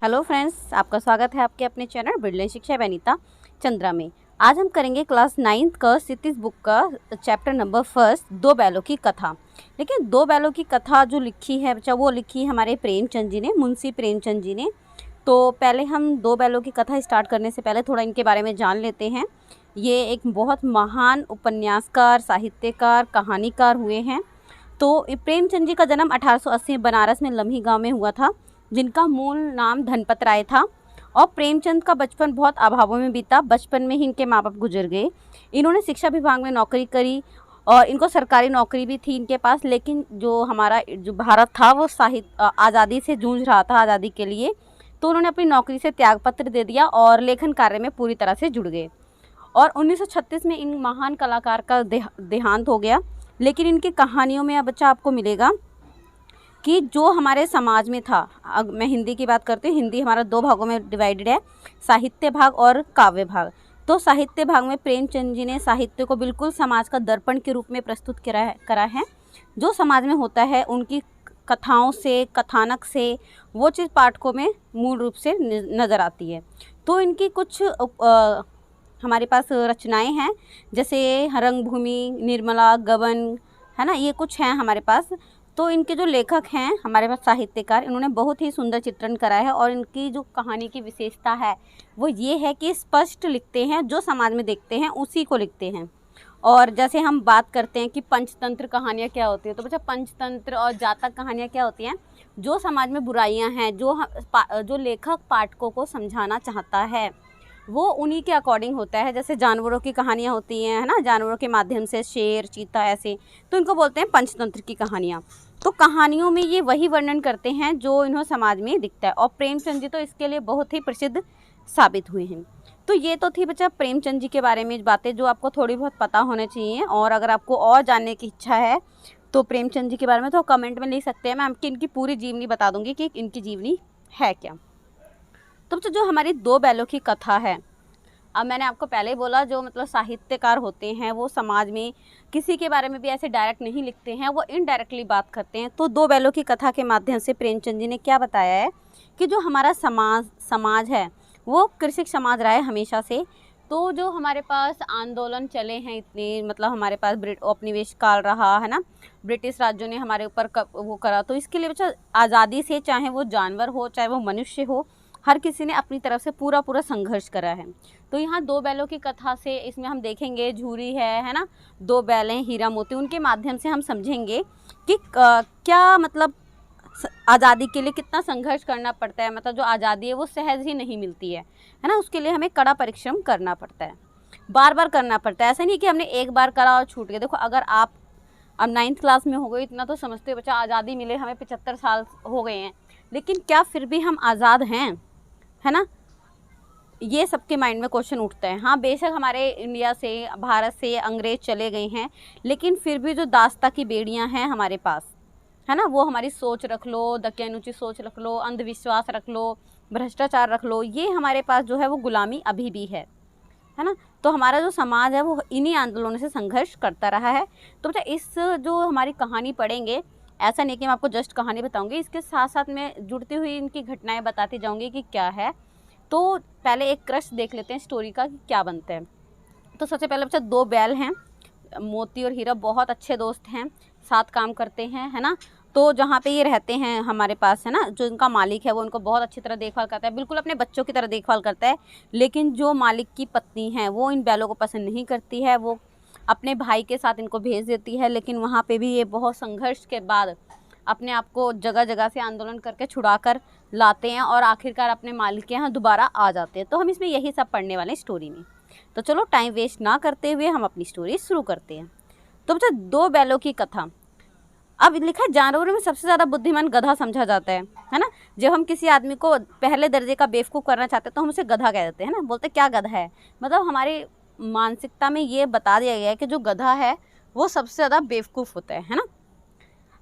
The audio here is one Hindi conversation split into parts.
हेलो फ्रेंड्स, आपका स्वागत है आपके अपने चैनल बिरले शिक्षा वनिता चंद्रा में। आज हम करेंगे क्लास 9th का सितिस बुक का चैप्टर नंबर 1 दो बैलों की कथा। लेकिन दो बैलों की कथा जो लिखी है बच्चा, वो लिखी हमारे प्रेमचंद जी ने, मुंशी प्रेमचंद जी ने। तो पहले हम दो बैलों की कथा स्टार्ट करने से पहले थोड़ा इनके बारे में जान लेते हैं। ये एक बहुत महान उपन्यासकार, साहित्यकार, कहानीकार हुए हैं। तो प्रेमचंद जी का जन्म 1880 में बनारस में लम्ही गांव में हुआ था, जिनका मूल नाम धनपत राय था। और प्रेमचंद का बचपन बहुत अभावों में बीता। बचपन में ही इनके माँ बाप गुजर गए। इन्होंने शिक्षा विभाग में नौकरी करी और इनको सरकारी नौकरी भी थी इनके पास। लेकिन जो हमारा जो भारत था वो आज़ादी से जूझ रहा था, आज़ादी के लिए। तो उन्होंने अपनी नौकरी से त्यागपत्र दे दिया और लेखन कार्य में पूरी तरह से जुड़ गए। और 1936 में इन महान कलाकार का देहांत हो गया। लेकिन इनकी कहानियों में अब बच्चा आपको मिलेगा कि जो हमारे समाज में था, मैं हिंदी की बात करती हूँ। हिंदी हमारा दो भागों में डिवाइडेड है, साहित्य भाग और काव्य भाग। तो साहित्य भाग में प्रेमचंद जी ने साहित्य को बिल्कुल समाज का दर्पण के रूप में प्रस्तुत करा है। जो समाज में होता है उनकी कथाओं से, कथानक से वो चीज़ पाठकों में मूल रूप से नज़र आती है। तो इनकी कुछ हमारे पास रचनाएं हैं, जैसे रंगभूमि, निर्मला, गबन, है ना, ये कुछ हैं हमारे पास। तो इनके जो लेखक हैं हमारे पास साहित्यकार, इन्होंने बहुत ही सुंदर चित्रण करा है। और इनकी जो कहानी की विशेषता है वो ये है कि स्पष्ट लिखते हैं, जो समाज में देखते हैं उसी को लिखते हैं। और जैसे हम बात करते हैं कि पंचतंत्र कहानियाँ क्या होती है, तो बच्चा पंचतंत्र और जातक कहानियाँ क्या होती हैं, जो समाज में बुराइयाँ हैं, जो लेखक पाठकों को समझाना चाहता है वो उन्हीं के अकॉर्डिंग होता है। जैसे जानवरों की कहानियाँ होती हैं, है ना, जानवरों के माध्यम से, शेर, चीता, ऐसे, तो इनको बोलते हैं पंचतंत्र की कहानियाँ। तो कहानियों में ये वही वर्णन करते हैं जो इन्हों समाज में दिखता है। और प्रेमचंद जी तो इसके लिए बहुत ही प्रसिद्ध साबित हुए हैं। तो ये तो थी बच्चा प्रेमचंद जी के बारे में बातें जो आपको थोड़ी बहुत पता होने चाहिए। और अगर आपको और जानने की इच्छा है तो प्रेमचंद जी के बारे में तो कमेंट में लिख सकते हैं। मैं आपकी इनकी पूरी जीवनी बता दूंगी कि इनकी जीवनी है क्या। तो बच्चा जो हमारी दो बैलों की कथा है, अब मैंने आपको पहले ही बोला, जो मतलब साहित्यकार होते हैं वो समाज में किसी के बारे में भी ऐसे डायरेक्ट नहीं लिखते हैं, वो इनडायरेक्टली बात करते हैं। तो दो बैलों की कथा के माध्यम से प्रेमचंद जी ने क्या बताया है कि जो हमारा समाज है वो कृषक समाज रहा है हमेशा से। तो जो हमारे पास आंदोलन चले हैं इतने, मतलब हमारे पास औपनिवेश काल रहा है ना, ब्रिटिश राज्यों ने हमारे ऊपर वो करा। तो इसके लिए बच्चा आज़ादी से, चाहे वो जानवर हो चाहे वो मनुष्य हो, हर किसी ने अपनी तरफ से पूरा संघर्ष करा है। तो यहाँ दो बैलों की कथा से इसमें हम देखेंगे, झूरी है ना, दो बैल हैं, हीरा मोती, उनके माध्यम से हम समझेंगे कि क्या मतलब आज़ादी के लिए कितना संघर्ष करना पड़ता है। मतलब जो आज़ादी है वो सहज ही नहीं मिलती है ना, उसके लिए हमें कड़ा परिश्रम करना पड़ता है, बार बार करना पड़ता है। ऐसा नहीं कि हमने एक बार करा और छूट गया। देखो, अगर आप अब 9th क्लास में हो गए, इतना तो समझते हो बच्चा, आज़ादी मिले हमें 75 साल हो गए हैं, लेकिन क्या फिर भी हम आज़ाद हैं, है ना, ये सबके माइंड में क्वेश्चन उठता है। हाँ, बेशक हमारे इंडिया से, भारत से अंग्रेज चले गए हैं, लेकिन फिर भी जो दास्ता की बेड़ियां हैं हमारे पास, है ना, वो हमारी सोच रख लो, दकियानुची सोच रख लो, अंधविश्वास रख लो, भ्रष्टाचार रख लो, ये हमारे पास जो है वो गुलामी अभी भी है ना। तो हमारा जो समाज है वो इन्हीं आंदोलनों से संघर्ष करता रहा है। तो बच्चा इस जो हमारी कहानी पढ़ेंगे, ऐसा नहीं कि मैं आपको जस्ट कहानी बताऊंगी, इसके साथ साथ मैं जुड़ती हुई इनकी घटनाएं बताती जाऊंगी कि क्या है। तो पहले एक क्रश देख लेते हैं स्टोरी का कि क्या बनता है। तो सबसे पहले बच्चा, दो बैल हैं, मोती और हीरा बहुत अच्छे दोस्त हैं, साथ काम करते हैं, है ना। तो जहाँ पे ये रहते हैं हमारे पास, है ना, जो इनका मालिक है वो उनको बहुत अच्छी तरह देखभाल करता है, बिल्कुल अपने बच्चों की तरह देखभाल करता है। लेकिन जो मालिक की पत्नी है वो इन बैलों को पसंद नहीं करती है, वो अपने भाई के साथ इनको भेज देती है। लेकिन वहाँ पे भी ये बहुत संघर्ष के बाद अपने आप को जगह जगह से आंदोलन करके छुड़ा कर लाते हैं और आखिरकार अपने मालिक के यहाँ दोबारा आ जाते हैं। तो हम इसमें यही सब पढ़ने वाले हैं स्टोरी में। तो चलो टाइम वेस्ट ना करते हुए हम अपनी स्टोरी शुरू करते हैं। तो बच्चा, दो बैलों की कथा। अब लिखा है, जानवरों में सबसे ज़्यादा बुद्धिमान गधा समझा जाता है ना। जब हम किसी आदमी को पहले दर्जे का बेवकूफ़ करना चाहते हैं तो हम उसे गधा कह देते हैं ना, बोलते क्या गधा है। मतलब हमारी मानसिकता में ये बता दिया गया है कि जो गधा है वो सबसे ज़्यादा बेवकूफ़ होता है ना।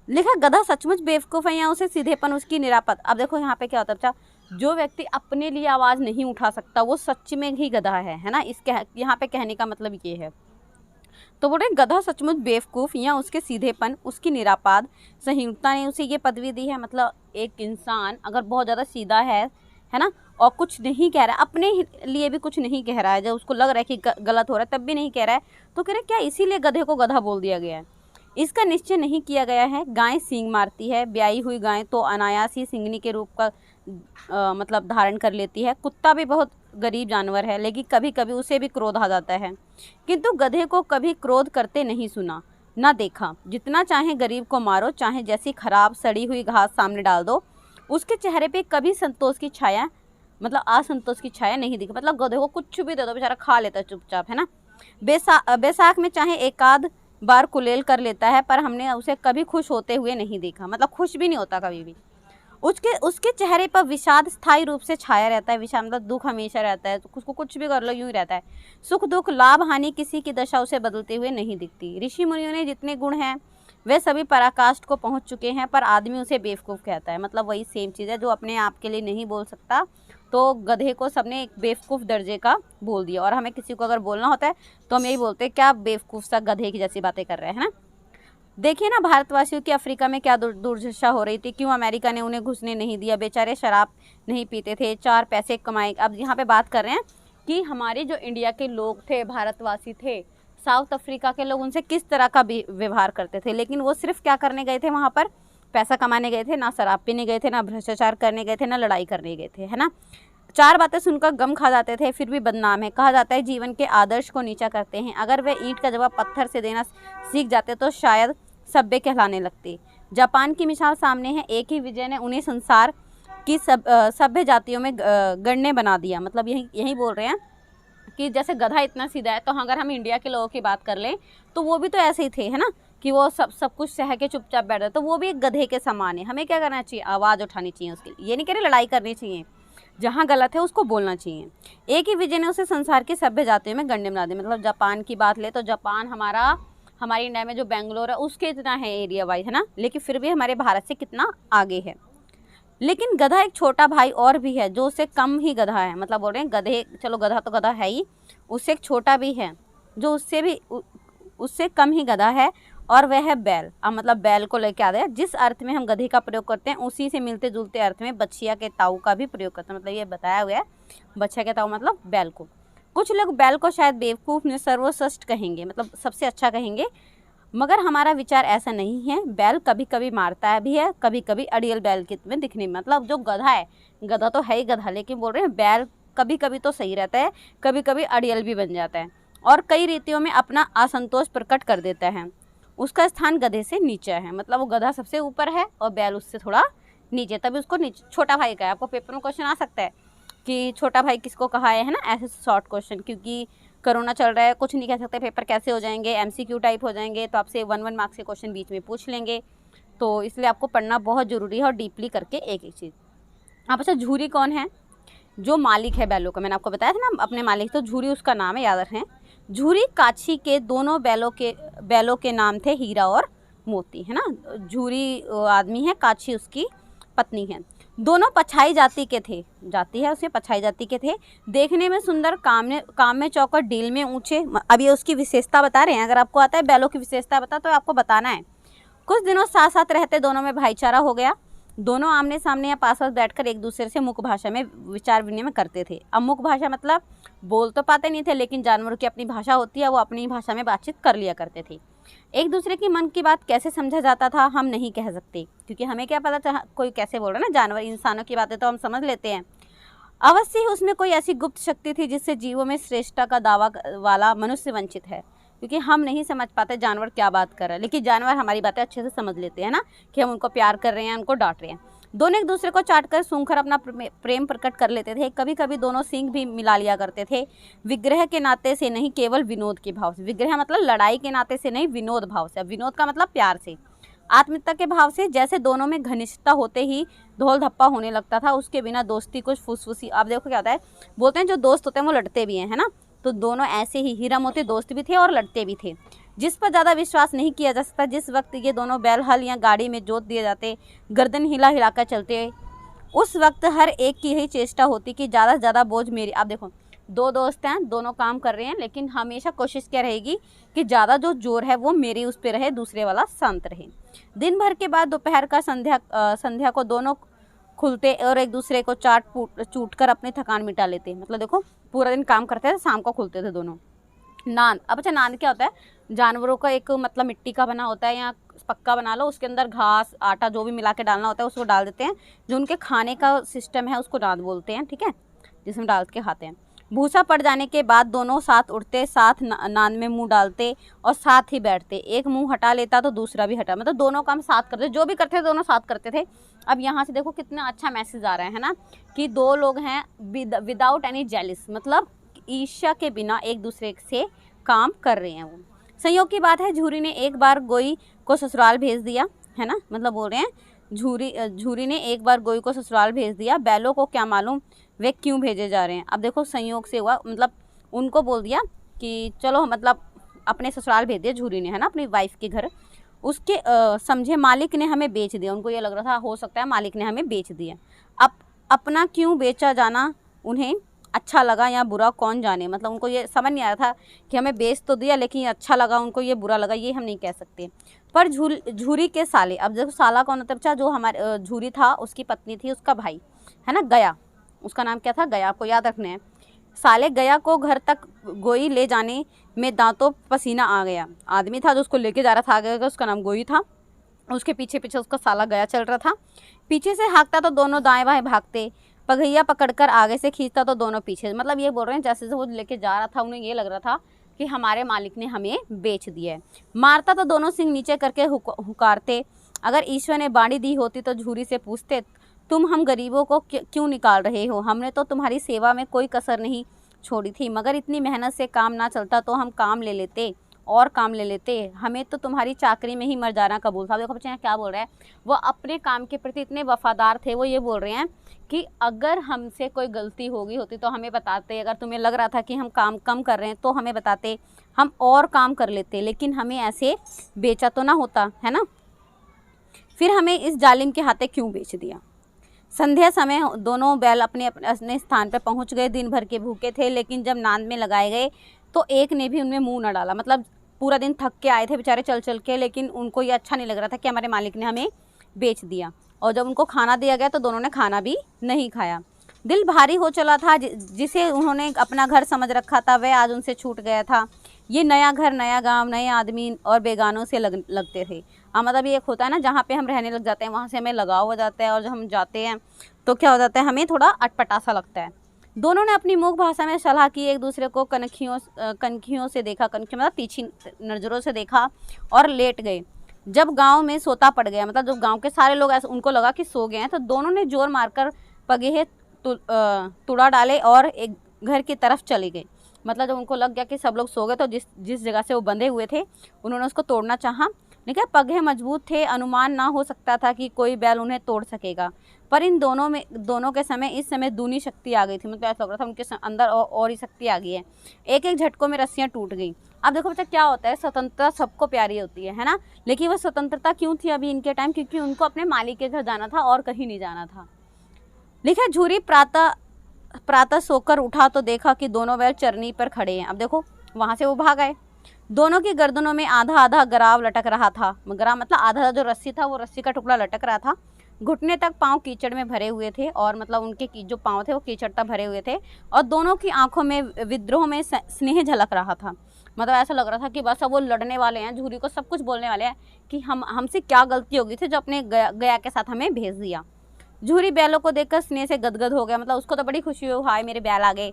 लिखा, गधा सचमुच बेवकूफ़ है या उसे सीधेपन, उसकी निरापद। अब देखो यहाँ पे क्या होता है बच्चा, जो व्यक्ति अपने लिए आवाज़ नहीं उठा सकता वो सच में ही गधा है ना। इसके यहाँ पे कहने का मतलब ये है। तो बोल रहे गधा सचमुच बेवकूफ़ या उसके सीधेपन, उसकी निरापाद, संहिता ने उसे ये पदवी दी है। मतलब एक इंसान अगर बहुत ज़्यादा सीधा है है ना, और कुछ नहीं कह रहा है, अपने लिए भी कुछ नहीं कह रहा है, जब उसको लग रहा है कि गलत हो रहा है तब भी नहीं कह रहा है, तो कह रहे क्या इसीलिए गधे को गधा बोल दिया गया है। इसका निश्चय नहीं किया गया है। गाय सींग मारती है, ब्याई हुई गाय तो अनायास ही सिंगनी के रूप का मतलब धारण कर लेती है। कुत्ता भी बहुत गरीब जानवर है, लेकिन कभी कभी उसे भी क्रोध आ जाता है, किंतु गधे को कभी क्रोध करते नहीं सुना ना देखा। जितना चाहे गरीब को मारो, चाहे जैसी खराब सड़ी हुई घास सामने डाल दो, उसके चेहरे पे कभी संतोष की छाया मतलब असंतोष की छाया नहीं दिखी। मतलब गधे को कुछ भी दे दो बेचारा खा लेता है चुपचाप, है ना। बैसाख में चाहे एक आध बार कुलेल कर लेता है, पर हमने उसे कभी खुश होते हुए नहीं देखा, मतलब खुश भी नहीं होता कभी भी। उसके चेहरे पर विषाद स्थायी रूप से छाया रहता है। विषाद मतलब दुख हमेशा रहता है, तो उसको कुछ भी कर लो यूं ही रहता है। सुख दुख लाभ हानि किसी की दशा उसे बदलते हुए नहीं दिखती। ऋषि मुनियों ने जितने गुण हैं वे सभी पराकाष्ठ को पहुंच चुके हैं, पर आदमी उसे बेवकूफ़ कहता है। मतलब वही सेम चीज़ है, जो अपने आप के लिए नहीं बोल सकता, तो गधे को सबने एक बेवकूफ़ दर्जे का बोल दिया। और हमें किसी को अगर बोलना होता है तो हम यही बोलते हैं, क्या बेवकूफ़ सा गधे की जैसी बातें कर रहे हैं ना। देखिए ना भारतवासियों की अफ्रीका में क्या दुर्दशा हो रही थी, क्यों अमेरिका ने उन्हें घुसने नहीं दिया। बेचारे शराब नहीं पीते थे, 4 पैसे कमाए। अब यहाँ पे बात कर रहे हैं कि हमारे जो इंडिया के लोग थे, भारतवासी थे, साउथ अफ्रीका के लोग उनसे किस तरह का व्यवहार करते थे। लेकिन वो सिर्फ क्या करने गए थे वहाँ पर, पैसा कमाने गए थे, ना शराब पीने गए थे, ना भ्रष्टाचार करने गए थे, ना लड़ाई करने गए थे, है ना। 4 बातें सुनकर गम खा जाते थे, फिर भी बदनाम है। कहा जाता है जीवन के आदर्श को नीचा करते हैं। अगर वे ईंट का जवाब पत्थर से देना सीख जाते तो शायद सभ्य कहलाने लगते। जापान की मिसाल सामने है। एक ही विजय ने उन्हें संसार की सभ्य जातियों में गण्य बना दिया। मतलब यही बोल रहे हैं कि जैसे गधा इतना सीधा है, तो अगर हम इंडिया के लोगों की बात कर लें तो वो भी तो ऐसे ही थे, है ना, कि वो सब कुछ सह के चुपचाप बैठ रहे, तो वो भी एक गधे के समान है। हमें क्या करना चाहिए, आवाज़ उठानी चाहिए उसके लिए। ये नहीं कह रहे लड़ाई करनी चाहिए, जहाँ गलत है उसको बोलना चाहिए। एक ही विजय ने उसे संसार की सभ्य जातियों में गण्य बना दिया। मतलब जापान की बात ले तो जापान हमारी इंडिया में जो बेंगलोर है उसके इतना है एरिया वाइज, है ना, लेकिन फिर भी हमारे भारत से कितना आगे है। लेकिन गधा एक छोटा भाई और भी है जो उससे कम ही गधा है। मतलब बोल रहे हैं गधे, चलो गधा तो गधा है ही, उससे एक छोटा भी है जो उससे कम ही गधा है, और वह है बैल। अब मतलब बैल को लेके आ गया। जिस अर्थ में हम गधे का प्रयोग करते हैं उसी से मिलते जुलते अर्थ में बछिया के ताऊ का भी प्रयोग करते हैं। मतलब ये बताया हुआ है, बछिया के ताऊ मतलब बैल को। कुछ लोग बैल को शायद बेवकूफ़ में सर्वश्रेष्ठ कहेंगे, मतलब सबसे अच्छा कहेंगे, मगर हमारा विचार ऐसा नहीं है। बैल कभी कभी मारता है भी है, कभी कभी अड़ियल बैल के में दिखने में। मतलब जो गधा है, गधा तो है ही गधा, लेकिन बोल रहे हैं बैल कभी कभी तो सही रहता है, कभी कभी अड़ियल भी बन जाता है, और कई रीतियों में अपना असंतोष प्रकट कर देता है। उसका स्थान गधे से नीचे है। मतलब वो गधा सबसे ऊपर है और बैल उससे थोड़ा नीचे, तभी उसको नीचे छोटा भाई का है। आपको पेपर में क्वेश्चन आ सकता है कि छोटा भाई किसको कहा है ना, ऐसे शॉर्ट क्वेश्चन, क्योंकि कोरोना चल रहा है, कुछ नहीं कह सकते, पेपर कैसे हो जाएंगे, MCQ टाइप हो जाएंगे, तो आपसे 1 मार्क्स के क्वेश्चन बीच में पूछ लेंगे। तो इसलिए आपको पढ़ना बहुत ज़रूरी है, और डीपली करके एक एक चीज़। आप अच्छा, झूरी कौन है? जो मालिक है बैलों का, मैंने आपको बताया था ना अपने मालिक, तो झूरी उसका नाम है, याद रखें। झूरी काछी के दोनों बैलों के नाम थे, हीरा और मोती, है ना। झूरी आदमी है, काछी उसकी पत्नी है। दोनों पछाई जाति के थे, जाति है उसमें, पछाई जाति के थे। देखने में सुंदर, काम में चौकर, डील में ऊंचे। अब ये उसकी विशेषता बता रहे हैं। अगर आपको आता है बैलों की विशेषता बता, तो आपको बताना है। कुछ दिनों साथ साथ रहते दोनों में भाईचारा हो गया। दोनों आमने सामने या पास पास बैठकर एक दूसरे से मुख भाषा में विचार विनिमय करते थे। अब मुख भाषा मतलब बोल तो पाते नहीं थे, लेकिन जानवरों की अपनी भाषा होती है, वो अपनी भाषा में बातचीत कर लिया करते थे। एक दूसरे की मन की बात कैसे समझा जाता था हम नहीं कह सकते, क्योंकि हमें क्या पता था कोई कैसे बोल रहा है ना। जानवर, इंसानों की बातें तो हम समझ लेते हैं। अवश्य ही उसमें कोई ऐसी गुप्त शक्ति थी जिससे जीवों में श्रेष्ठता का दावा वाला मनुष्य वंचित है, क्योंकि हम नहीं समझ पाते जानवर क्या बात कर रहा है, लेकिन जानवर हमारी बातें अच्छे से समझ लेते हैं ना, कि हम उनको प्यार कर रहे हैं, उनको डांट रहे हैं। दोनों एक दूसरे को चाटकर सूंघकर अपना प्रेम प्रकट कर लेते थे। कभी कभी दोनों सींग भी मिला लिया करते थे, विग्रह के नाते से नहीं, केवल विनोद के भाव से। विग्रह मतलब लड़ाई के नाते से नहीं, विनोद भाव से। विनोद का मतलब प्यार से, आत्मीयता के भाव से। जैसे दोनों में घनिष्ठता होते ही धोल धप्पा होने लगता था, उसके बिना दोस्ती कुछ फुसफुसी। आप देखो क्या होता है, बोलते हैं जो दोस्त होते हैं वो लड़ते भी हैं, है ना। तो दोनों ऐसे ही हीरा मोती दोस्त भी थे और लड़ते भी थे। जिस पर ज़्यादा विश्वास नहीं किया जा सकता, जिस वक्त ये दोनों बैल हल या गाड़ी में जोत दिए जाते, गर्दन हिला हिलाकर चलते, उस वक्त हर एक की यही चेष्टा होती कि ज़्यादा से ज़्यादा बोझ मेरी। आप देखो, दो दोस्त हैं, दोनों काम कर रहे हैं, लेकिन हमेशा कोशिश क्या रहेगी कि ज़्यादा जो जोर है वो मेरी उस पर रहे, दूसरे वाला शांत रहे। दिन भर के बाद दोपहर का संध्या को दोनों खुलते और एक दूसरे को चूट कर अपनी थकान मिटा लेते। मतलब देखो पूरा दिन काम करते थे, शाम को खुलते थे दोनों। नांद, अब अच्छा नांद क्या होता है, जानवरों का एक मतलब मिट्टी का बना होता है या पक्का बना लो, उसके अंदर घास आटा जो भी मिला के डालना होता है उसको डाल देते हैं, जो उनके खाने का सिस्टम है उसको नांद बोलते हैं, ठीक है, जिसमें डाल के खाते हैं। भूसा पड़ जाने के बाद दोनों साथ उठते, साथ नांद में मुंह डालते और साथ ही बैठते। एक मुंह हटा लेता तो दूसरा भी हटा, मतलब दोनों काम साथ करते, जो भी करते थे दोनों साथ करते थे। अब यहाँ से देखो कितना अच्छा मैसेज आ रहा है ना, कि दो लोग हैं विदाउट एनी जेलिस, मतलब ईर्ष्या के बिना एक दूसरे से काम कर रहे हैं वो। संयोग की बात है, झूरी ने एक बार गोई को ससुराल भेज दिया, है ना, मतलब बोल रहे हैं झूरी ने एक बार गोई को ससुराल भेज दिया, बैलों को क्या मालूम वे क्यों भेजे जा रहे हैं। अब देखो संयोग से हुआ, मतलब उनको बोल दिया कि चलो, मतलब अपने ससुराल भेज दिया झूरी ने, है ना, अपनी वाइफ के घर। उसके समझे मालिक ने हमें बेच दिया, उनको ये लग रहा था हो सकता है मालिक ने हमें बेच दिया। अब अपना क्यों बेचा जाना उन्हें अच्छा लगा या बुरा कौन जाने, मतलब उनको ये समझ नहीं आ रहा था कि हमें बेच तो दिया, लेकिन ये अच्छा लगा उनको, ये बुरा लगा, ये हम नहीं कह सकते। पर झूरी के साले, अब देखो साला कौन होता है बच्चा, जो हमारे झूरी था उसकी पत्नी थी, उसका भाई, है ना, गया, उसका नाम क्या था, गया, आपको याद रखना है। साले गया को घर तक गोई ले जाने में दांतों पसीना आ गया। आदमी था जो उसको लेके जा रहा था आगे, उसका नाम गोई था, उसके पीछे पीछे उसका साला गया चल रहा था। पीछे से हाँकता तो दोनों दाएं बाएं भागते, पगहिया पकड़कर आगे से खींचता तो दोनों पीछे। मतलब ये बोल रहे हैं जैसे वो लेके जा रहा था, उन्हें ये लग रहा था कि हमारे मालिक ने हमें बेच दिया है। मारता तो दोनों सिंह नीचे करके हुकारते। अगर ईश्वर ने बाड़ी दी होती तो झूरी से पूछते, तुम हम गरीबों को क्यों निकाल रहे हो, हमने तो तुम्हारी सेवा में कोई कसर नहीं छोड़ी थी, मगर इतनी मेहनत से काम ना चलता तो हम काम ले लेते और काम ले लेते, हमें तो तुम्हारी चाकरी में ही मर जाना कबूल था। देखो बच्चे यहाँ क्या बोल रहे हैं, वो अपने काम के प्रति इतने वफादार थे, वो ये बोल रहे हैं कि अगर हमसे कोई गलती होगी होती तो हमें बताते, अगर तुम्हें लग रहा था कि हम काम कम कर रहे हैं तो हमें बताते, हम और काम कर लेते, लेकिन हमें ऐसे बेचा तो ना होता, है ना, फिर हमें इस जालिम के हाथे क्यों बेच दिया। संध्या समय दोनों बैल अपने अपने स्थान पर पहुंच गए। दिन भर के भूखे थे, लेकिन जब नांद में लगाए गए तो एक ने भी उनमें मुंह न डाला। मतलब पूरा दिन थक के आए थे बेचारे चल चल के, लेकिन उनको ये अच्छा नहीं लग रहा था कि हमारे मालिक ने हमें बेच दिया। और जब उनको खाना दिया गया तो दोनों ने खाना भी नहीं खाया। दिल भारी हो चला था, जिसे उन्होंने अपना घर समझ रखा था वह आज उनसे छूट गया था। ये नया घर, नया गांव, नए आदमी और बेगानों से लगते थे। मतलब ये एक होता है ना, जहाँ पे हम रहने लग जाते हैं वहाँ से हमें लगाव हो जाता है, और जब हम जाते हैं तो क्या हो जाता है, हमें थोड़ा अटपटा सा लगता है। दोनों ने अपनी मूक भाषा में सलाह की, एक दूसरे को कनखियों से देखा, कनखियों मतलब तीखी नज़रों से देखा और लेट गए। जब गांव में सोता पड़ गया, मतलब जब गांव के सारे लोग ऐसे उनको लगा कि सो गए हैं, तो दोनों ने जोर मारकर पगेहे तुड़ा डाले और एक घर की तरफ चले गए। मतलब जब उनको लग गया कि सब लोग सो गए तो जिस जगह से वो बंधे हुए थे उन्होंने उसको तोड़ना चाहा, लेकिन पगहे मजबूत थे, अनुमान ना हो सकता था कि कोई बैल उन्हें तोड़ सकेगा। पर इन दोनों के समय इस समय दूनी शक्ति आ गई थी, मतलब ऐसा लग रहा था उनके अंदर और ही शक्ति आ गई है। एक एक झटकों में रस्सियाँ टूट गई। अब देखो बच्चा क्या होता है, स्वतंत्रता सबको प्यारी होती है ना, लेकिन वो स्वतंत्रता क्यों थी अभी इनके टाइम, क्योंकि उनको अपने मालिक के घर जाना था और कहीं नहीं जाना था। लिखा, झूरी प्रातः सोकर उठा तो देखा कि दोनों बैल चरनी पर खड़े हैं। अब देखो वहाँ से वो भाग आए। दोनों की गर्दनों में आधा आधा गराव लटक रहा था। गराव मतलब आधा जो रस्सी था वो रस्सी का टुकड़ा लटक रहा था। घुटने तक पांव कीचड़ में भरे हुए थे, और मतलब उनके जो पांव थे वो कीचड़ तक भरे हुए थे, और दोनों की आंखों में विद्रोह में स्नेह झलक रहा था। मतलब ऐसा लग रहा था कि बस अब वो लड़ने वाले हैं, झूरी को सब कुछ बोलने वाले हैं कि हमसे क्या गलती हो गई थी जो अपने गया के साथ हमें भेज दिया। झूरी बैलों को देखकर स्नेह से गदगद हो गया, मतलब उसको तो बड़ी खुशी हुई, हाय मेरे बैल आ गए,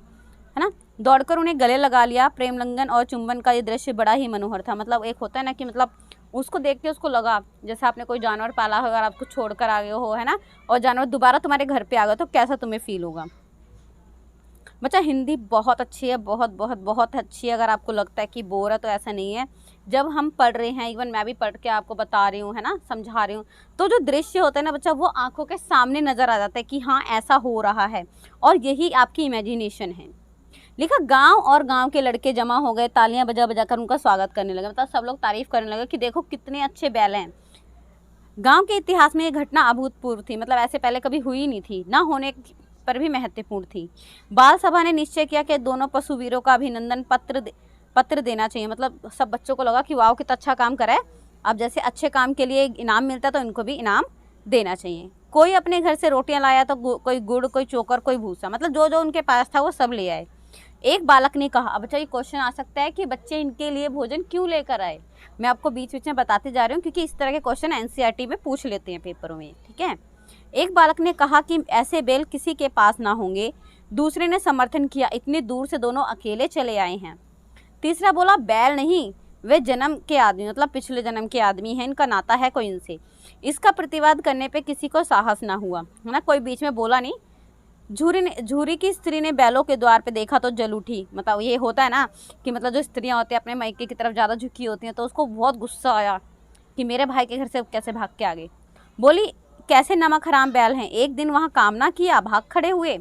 है ना। दौड़कर उन्हें गले लगा लिया। प्रेम लंघन और चुंबन का ये दृश्य बड़ा ही मनोहर था। मतलब एक होता है ना कि मतलब उसको देख के उसको लगा जैसे आपने कोई जानवर पाला हो, अगर आपको छोड़कर आ गए हो, है ना, और जानवर दोबारा तुम्हारे घर पे आ गए तो कैसा तुम्हें फील होगा। बच्चा हिंदी बहुत अच्छी है, बहुत बहुत बहुत अच्छी है। अगर आपको लगता है कि बोर है तो ऐसा नहीं है। जब हम पढ़ रहे हैं, इवन मैं भी पढ़ के आपको बता रही हूँ, है ना, समझा रही हूँ, तो जो दृश्य होता है ना बच्चा, वो आंखों के सामने नज़र आ जाता है कि हाँ ऐसा हो रहा है, और यही आपकी इमेजिनेशन है। लिखा, गांव और गांव के लड़के जमा हो गए, तालियां बजा बजा कर उनका स्वागत करने लगे। मतलब सब लोग तारीफ करने लगे कि देखो कितने अच्छे बैल हैं। गांव के इतिहास में ये घटना अभूतपूर्व थी, मतलब ऐसे पहले कभी हुई नहीं थी, ना होने पर भी महत्वपूर्ण थी। बाल सभा ने निश्चय किया कि दोनों पशुवीरों का अभिनंदन पत्र देना चाहिए। मतलब सब बच्चों को लगा कि वाह कितना अच्छा काम करा है, अब जैसे अच्छे काम के लिए इनाम मिलता है तो इनको भी इनाम देना चाहिए। कोई अपने घर से रोटियां लाया तो कोई गुड़, कोई चोकर, कोई भूसा, मतलब जो जो उनके पास था वो सब ले आए। एक बालक ने कहा, अब बच्चा ये क्वेश्चन आ सकता है कि बच्चे इनके लिए भोजन क्यों लेकर आए। मैं आपको बीच बीच में बताते जा रही हूँ क्योंकि इस तरह के क्वेश्चन एनसीईआरटी में पूछ लेते हैं पेपरों में, ठीक है। एक बालक ने कहा कि ऐसे बैल किसी के पास ना होंगे। दूसरे ने समर्थन किया, इतनी दूर से दोनों अकेले चले आए हैं। तीसरा बोला, बैल नहीं, वे जन्म के आदमी, मतलब पिछले जन्म के आदमी हैं, इनका नाता है कोई इनसे। इसका प्रतिवाद करने पे किसी को साहस ना हुआ, है ना, कोई बीच में बोला नहीं। झूरी की स्त्री ने बैलों के द्वार पे देखा तो जल उठी। मतलब ये होता है ना कि मतलब जो स्त्रियां होती हैं अपने मायके की तरफ ज़्यादा झुकी होती हैं, तो उसको बहुत गुस्सा आया कि मेरे भाई के घर से कैसे भाग के आ गए। बोली, कैसे नमक हराम बैल हैं, एक दिन वहाँ काम ना किया, भाग खड़े हुए।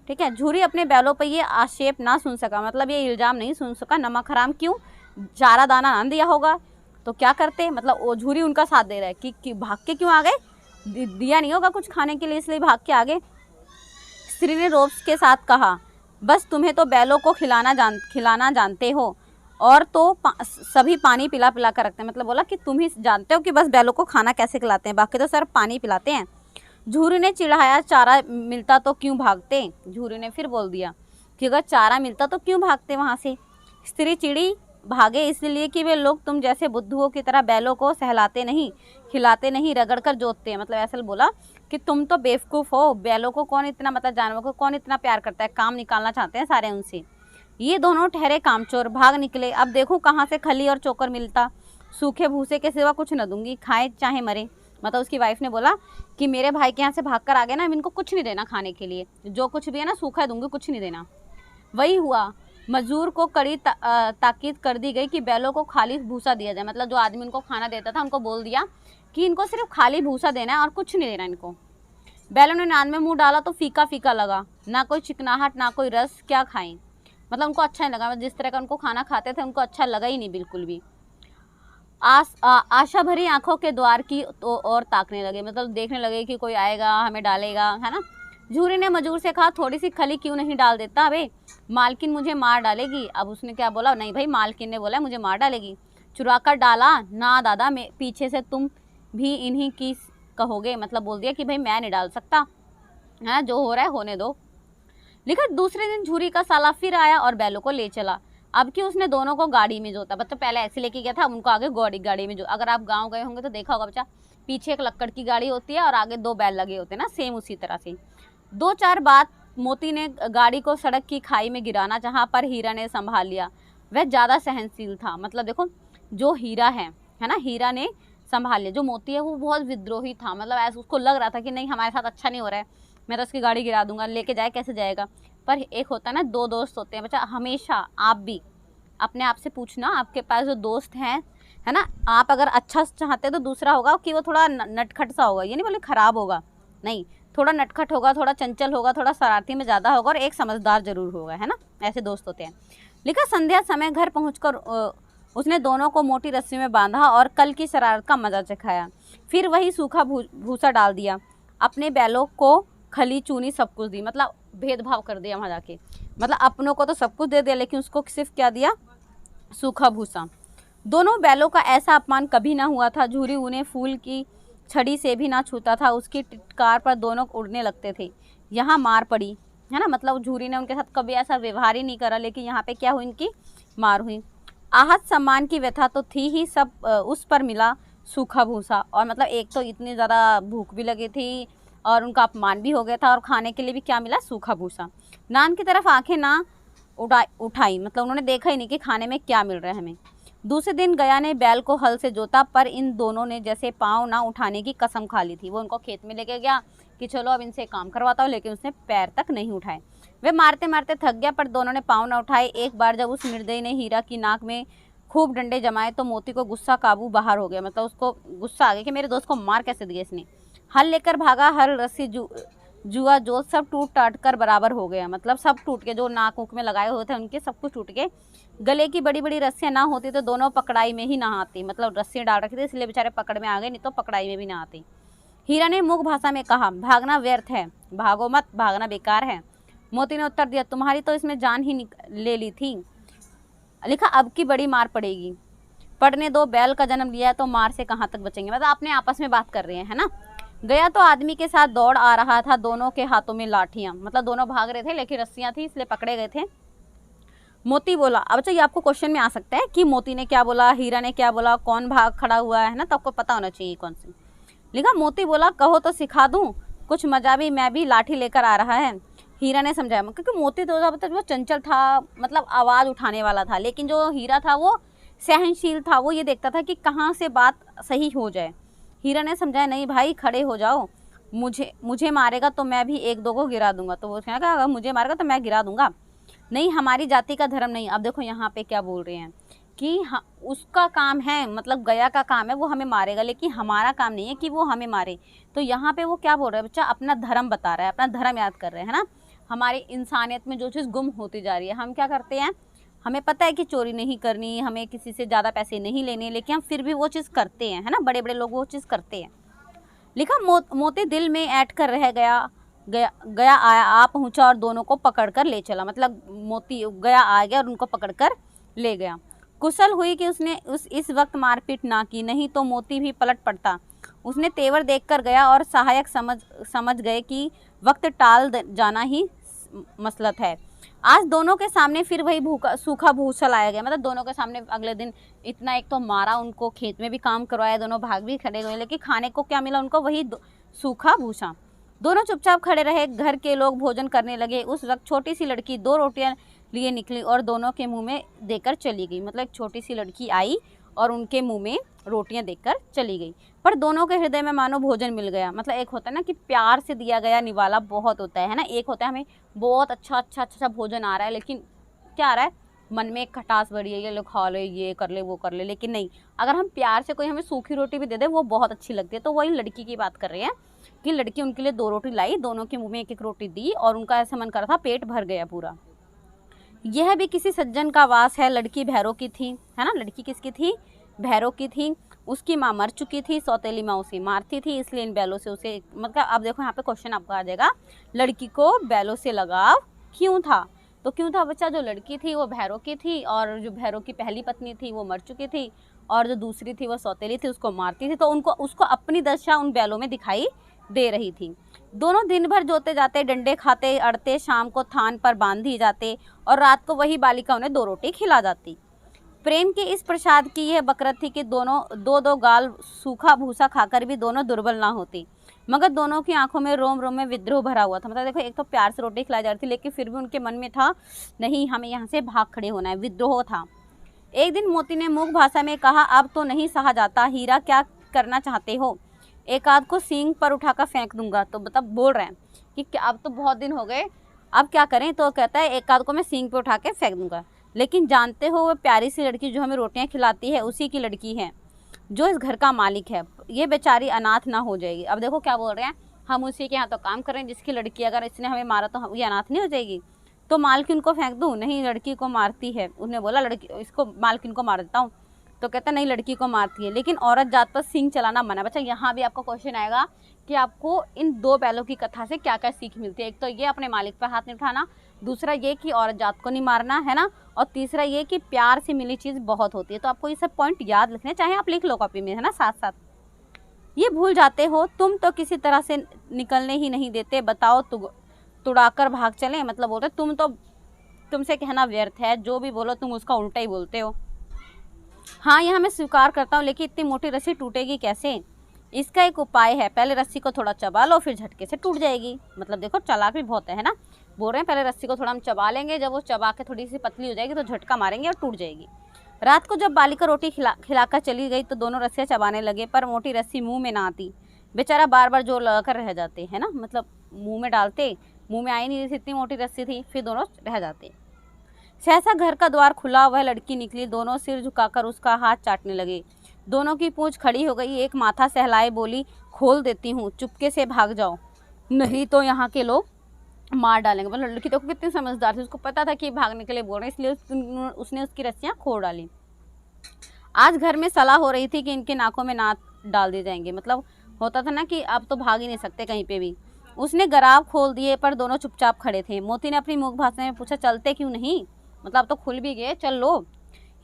ठीक है, झूरी अपने बैलों पर ये आक्षेप ना सुन सका, मतलब ये इल्ज़ाम नहीं सुन सका। नमक हराम क्यों, चारा दाना ना दिया होगा तो क्या करते, मतलब वो झूरी उनका साथ दे रहा है कि भाग के क्यों आ गए, दिया नहीं होगा कुछ खाने के लिए इसलिए भाग के आ गए। स्त्री ने रोब के साथ कहा, बस तुम्हें तो बैलों को खिलाना जानते हो, और तो सभी पानी पिला पिला कर रखते हैं। मतलब बोला कि तुम ही जानते हो कि बस बैलों को खाना कैसे खिलाते हैं, बाकी तो सर पानी पिलाते हैं। झूरी ने चिढ़ाया, चारा मिलता तो क्यों भागते। झूरी ने फिर बोल दिया कि अगर चारा मिलता तो क्यों भागते वहाँ से। स्त्री चिड़ी, भागे इसलिए कि वे लोग तुम जैसे बुद्धुओं की तरह बैलों को सहलाते नहीं, खिलाते नहीं, रगड़ कर जोतते हैं। मतलब ऐसा बोला कि तुम तो बेवकूफ़ हो, बैलों को कौन इतना, मतलब जानवरों को कौन इतना प्यार करता है, काम निकालना चाहते हैं सारे उनसे। ये दोनों ठहरे कामचोर, भाग निकले। अब देखो कहाँ से खली और चोकर मिलता, सूखे भूसे के सिवा कुछ न दूंगी, खाए चाहे मरे। मतलब उसकी वाइफ ने बोला कि मेरे भाई के यहाँ से भाग कर आ गए ना, इनको कुछ नहीं देना खाने के लिए, जो कुछ भी है ना सूखा दूंगी, कुछ नहीं देना। वही हुआ, मजदूर को कड़ी ताकीद कर दी गई कि बैलों को खाली भूसा दिया जाए। मतलब जो आदमी उनको खाना देता था उनको बोल दिया कि इनको सिर्फ खाली भूसा देना है और कुछ नहीं देना इनको। बैलों ने नान में मुंह डाला तो फीका फीका लगा, ना कोई चिकनाहट ना कोई रस, क्या खाएं। मतलब उनको अच्छा नहीं लगा, जिस तरह का उनको खाना खाते थे उनको अच्छा लगा ही नहीं बिल्कुल भी। आशा भरी आंखों के द्वार की तो और ताकने लगे, मतलब देखने लगे कि कोई आएगा हमें डालेगा, है ना। झूरी ने मजदूर से कहा, थोड़ी सी खली क्यों नहीं डाल देता, अबे मालकिन मुझे मार डालेगी। अब उसने क्या बोला, नहीं भाई मालकिन ने बोला मुझे मार डालेगी। चुरा कर डाला ना दादा, मैं पीछे से तुम भी इन्हीं की कहोगे। मतलब बोल दिया कि भाई मैं नहीं डाल सकता, है जो हो रहा है होने दो। लेकिन दूसरे दिन झूरी का साला फिर आया और बैलों को ले चला। अब कि उसने दोनों को गाड़ी में जोता, बच्चा पहले ऐसे लेके गया था, उनको आगे गाड़ी में जो, अगर आप गांव गए होंगे तो देखा होगा बच्चा, पीछे एक लक्कड़ की गाड़ी होती है और आगे दो बैल लगे होते हैं ना, सेम उसी तरह से। दो चार बात मोती ने गाड़ी को सड़क की खाई में गिराना चाहा, पर हीरा ने संभाल लिया। वह ज़्यादा सहनशील था। मतलब देखो जो हीरा है ना, हीरा ने संभाल लिया। जो मोती है वो बहुत विद्रोही था, मतलब ऐसा उसको लग रहा था कि नहीं हमारे साथ अच्छा नहीं हो रहा है, मैं तो उसकी गाड़ी गिरा दूंगा, लेके जाए कैसे जाएगा। पर एक होता है ना, दो दोस्त होते हैं बच्चा, हमेशा आप भी अपने आप से पूछना, आपके पास जो दोस्त हैं, है ना, आप अगर अच्छा चाहते हैं तो दूसरा होगा कि वो थोड़ा नटखट सा होगा, ये नहीं बोले खराब होगा, नहीं, थोड़ा नटखट होगा, थोड़ा चंचल होगा, थोड़ा शरारती में ज़्यादा होगा और एक समझदार जरूर होगा, है ना, ऐसे दोस्त होते हैं। लेकिन संध्या समय घर पहुंचकर उसने दोनों को मोटी रस्सी में बांधा और कल की शरारत का मजा चखाया। फिर वही सूखा भूसा डाल दिया, अपने बैलों को खली चूनी सब कुछ दी। मतलब भेदभाव कर दिया वहाँ जाके, मतलब अपनों को तो सब कुछ दे दिया लेकिन उसको सिर्फ क्या दिया, सूखा भूसा। दोनों बैलों का ऐसा अपमान कभी ना हुआ था। झूरी उन्हें फूल की छड़ी से भी ना छूता था, उसकी टिटकार पर दोनों उड़ने लगते थे। यहाँ मार पड़ी, है ना, मतलब झूरी ने उनके साथ कभी ऐसा व्यवहार ही नहीं करा, लेकिन यहाँ पे क्या हुई, इनकी मार हुई। आहत सम्मान की व्यथा तो थी ही, सब उस पर मिला सूखा भूसा। और मतलब एक तो इतनी ज़्यादा भूख भी लगी थी और उनका अपमान भी हो गया था, और खाने के लिए भी क्या मिला, सूखा भूसा। नान की तरफ आंखें ना उठाई, मतलब उन्होंने देखा ही नहीं कि खाने में क्या मिल रहा है हमें। दूसरे दिन गया ने बैल को हल से जोता, पर इन दोनों ने जैसे पाँव ना उठाने की कसम खा ली थी। वो उनको खेत में लेके गया कि चलो अब इनसे काम करवाता हूँ, लेकिन उसने पैर तक नहीं उठाए। वे मारते मारते थक गया, पर दोनों ने पाँव ना उठाए। एक बार जब उस निर्दयी ने हीरा की नाक में खूब डंडे जमाए तो मोती को गुस्सा काबू बाहर हो गया। मतलब उसको गुस्सा आ गया कि मेरे दोस्त को मार कैसे दिया इसने। हल लेकर भागा, हर रस्सी जुआ जो सब टूट टाट कर बराबर हो गया। मतलब सब टूट के, जो नाक उक में लगाए हुए थे उनके सब कुछ टूट के। गले की बड़ी बड़ी रस्सियाँ ना होती तो दोनों पकड़ाई में ही ना आती, मतलब रस्सियाँ डाल रखी थी इसलिए बेचारे पकड़ में आ गए, नहीं तो पकड़ाई में भी ना आती। हीरा ने मूक भाषा में कहा, भागना व्यर्थ है, भागो मत, भागना बेकार है। मोती ने उत्तर दिया, तुम्हारी तो इसमें जान ही ले ली थी। लिखा, अब की बड़ी मार पड़ेगी। पढ़ने दो, बैल का जन्म लिया है तो मार से कहाँ तक बचेंगे। मतलब अपने आपस में बात कर रहे हैं, है ना। गया तो आदमी के साथ दौड़ आ रहा था, दोनों के हाथों में लाठियां, मतलब दोनों भाग रहे थे लेकिन रस्सियां थी इसलिए पकड़े गए थे। मोती बोला, अब अच्छा ये आपको क्वेश्चन में आ सकता है कि मोती ने क्या बोला, हीरा ने क्या बोला, कौन भाग खड़ा हुआ है ना, तो आपको पता होना चाहिए कौन सी। लिखा मोती बोला, कहो तो सिखा दूं कुछ मजा भी, मैं भी लाठी लेकर आ रहा है। हीरा ने समझाया, क्योंकि मोती तो वो चंचल था, मतलब आवाज़ उठाने वाला था, लेकिन जो हीरा था वो सहनशील था, वो ये देखता था कि कहाँ से बात सही हो जाए। हीरा ने समझाया, नहीं भाई खड़े हो जाओ, मुझे मारेगा तो मैं भी एक दो को गिरा दूंगा। तो वो कहा, अगर मुझे मारेगा तो मैं गिरा दूंगा, नहीं हमारी जाति का धर्म नहीं। अब देखो यहाँ पे क्या बोल रहे हैं कि उसका काम है, मतलब गया का काम है वो हमें मारेगा, लेकिन हमारा काम नहीं है कि वो हमें मारे। तो यहाँ पे वो क्या बोल रहा है बच्चा, अपना धर्म बता रहा है, अपना धर्म याद कर रहे हैं ना। हमारी इंसानियत में जो चीज़ गुम होती जा रही है, हम क्या करते हैं, हमें पता है कि चोरी नहीं करनी, हमें किसी से ज़्यादा पैसे नहीं लेने, लेकिन हम फिर भी वो चीज़ करते हैं, है ना। बड़े बड़े लोग वो चीज़ करते हैं। लिखा मोती दिल में ऐंठ कर रह गया आया आ पहुंचा और दोनों को पकड़ कर ले चला, मतलब मोती गया आ गया और उनको पकड़ कर ले गया। कुशल हुई कि उसने इस वक्त मारपीट ना की, नहीं तो मोती भी पलट पड़ता। उसने तेवर देखकर गया और सहायक समझ गए कि वक्त टाल जाना ही मसलत है। आज दोनों के सामने फिर वही सूखा भूसा लाया गया, मतलब दोनों के सामने अगले दिन इतना एक तो मारा, उनको खेत में भी काम करवाया, दोनों भाग भी खड़े हुए, लेकिन खाने को क्या मिला उनको, वही सूखा भूसा। दोनों चुपचाप खड़े रहे। घर के लोग भोजन करने लगे। उस वक्त छोटी सी लड़की 2 रोटियां लिए निकली और दोनों के मुंह में देकर चली गई, मतलब एक छोटी सी लड़की आई और उनके मुंह में रोटियां देकर चली गई। पर दोनों के हृदय में मानो भोजन मिल गया, मतलब एक होता है ना कि प्यार से दिया गया निवाला बहुत होता है ना, एक होता है हमें बहुत अच्छा भोजन आ रहा है, लेकिन क्या आ रहा है, मन में एक खटास बढ़ी है, ये लो खा ले, ये कर ले, वो कर ले, लेकिन नहीं, अगर हम प्यार से कोई हमें सूखी रोटी भी दे दे वो बहुत अच्छी लगती है। तो वही लड़की की बात कर रहे हैं कि लड़की उनके लिए 2 रोटी लाई, दोनों के मुंह में एक रोटी दी और उनका ऐसा मन कर रहा था, पेट भर गया पूरा। यह भी किसी सज्जन का वास है। लड़की भैरव की थी, है ना, लड़की किसकी थी, भैरव की थी। उसकी माँ मर चुकी थी, सौतेली माँ उसे मारती थी, इसलिए इन बैलों से उसे, मतलब अब देखो यहाँ पे क्वेश्चन आपका आ जाएगा, लड़की को बैलों से लगाव क्यों था। तो क्यों था बच्चा, जो लड़की थी वो भैरव की थी और जो भैरव की पहली पत्नी थी वो मर चुकी थी और जो दूसरी थी वो सौतेली थी, उसको मारती थी, तो उसको अपनी दशा उन बैलों में दिखाई दे रही थी। दोनों दिन भर जोते जाते, डंडे खाते अड़ते, शाम को थान पर बांधी जाते और रात को वही बालिका उन्हें 2 रोटी खिला जाती। प्रेम के इस प्रसाद की यह बकरत थी कि दोनों 2-2 गाल सूखा भूसा खाकर भी दोनों दुर्बल ना होती, मगर दोनों की आंखों में रोम रोम में विद्रोह भरा हुआ था। मतलब देखो, एक तो प्यार से रोटी खिलाई जा रही थी, लेकिन फिर भी उनके मन में था नहीं, हमें यहाँ से भाग खड़े होना है, विद्रोह था। एक दिन मोती ने मूक भाषा में कहा, अब तो नहीं सहा जाता, हीरा क्या करना चाहते हो, एक आध को सींग पर उठाकर फेंक दूंगा। तो मतलब बोल रहे हैं कि अब तो बहुत दिन हो गए, अब क्या करें, तो कहता है एक आध को मैं सींग पे उठा के फेंक दूंगा, लेकिन जानते हो वो प्यारी सी लड़की जो हमें रोटियां खिलाती है उसी की लड़की है जो इस घर का मालिक है, ये बेचारी अनाथ ना हो जाएगी। अब देखो क्या बोल रहे हैं, हम उसी के यहाँ तो काम कर रहे हैं, जिसकी लड़की अगर इसने हमें मारा तो ये अनाथ नहीं हो जाएगी, तो मालकिन को फेंक दूँ, नहीं लड़की को मारती है। उसने बोला लड़की, इसको मालकिन को मार देता हूँ, तो कहता नहीं लड़की को मारती है, लेकिन औरत जात पर सींग चलाना मना। बच्चा यहाँ भी आपका क्वेश्चन आएगा कि आपको इन 2 बैलों की कथा से क्या क्या सीख मिलती है। एक तो ये अपने मालिक पर हाथ नहीं उठाना, दूसरा ये कि औरत जात को नहीं मारना, है ना, और तीसरा ये कि प्यार से मिली चीज़ बहुत होती है। तो आपको ये सब पॉइंट याद लिखने, चाहे आप लिख लो कॉपी में, है ना, साथ साथ। ये भूल जाते हो तुम तो किसी तरह से निकलने ही नहीं देते, बताओ तुड़ाकर भाग चले, मतलब बोलते तुमसे कहना व्यर्थ है, जो भी बोलो तुम उसका उल्टा ही बोलते हो। हाँ यह मैं स्वीकार करता हूँ, लेकिन इतनी मोटी रस्सी टूटेगी कैसे, इसका एक उपाय है, पहले रस्सी को थोड़ा चबा लो फिर झटके से टूट जाएगी। मतलब देखो चालाक भी बहुत है ना, बोल रहे हैं पहले रस्सी को थोड़ा हम चबा लेंगे, जब वो चबा के थोड़ी सी पतली हो जाएगी तो झटका मारेंगे और टूट जाएगी। रात को जब बालिका रोटी खिलाकर चली गई तो दोनों रस्सियाँ चबाने लगे, पर मोटी रस्सी मुंह में ना आती, बेचारा बार बार जोर लगाकर रह जाते, है ना, मतलब मुंह में डालते, मुंह में आई नहीं थी, इतनी मोटी रस्सी थी, फिर दोनों रह जाते। सहसा घर का द्वार खुला, वह लड़की निकली, दोनों सिर झुकाकर उसका हाथ चाटने लगे। दोनों की पूंछ खड़ी हो गई, एक माथा सहलाए बोली, खोल देती हूँ, चुपके से भाग जाओ, नहीं तो यहाँ के लोग मार डालेंगे। मतलब लड़की तो कितनी समझदार थी, उसको पता था कि भागने के लिए बोल रहे हैं, इसलिए उसने उसकी रस्सियाँ खोल डाली। आज घर में सलाह हो रही थी कि इनके नाकों में नाक डाल दिए जाएंगे, मतलब होता था ना कि अब तो भाग ही नहीं सकते कहीं पे भी। उसने गराब खोल दिए, पर दोनों चुपचाप खड़े थे। मोती ने अपनी मूक भाषा में पूछा, चलते क्यों नहीं, मतलब अब तो खुल भी गए, चल लो।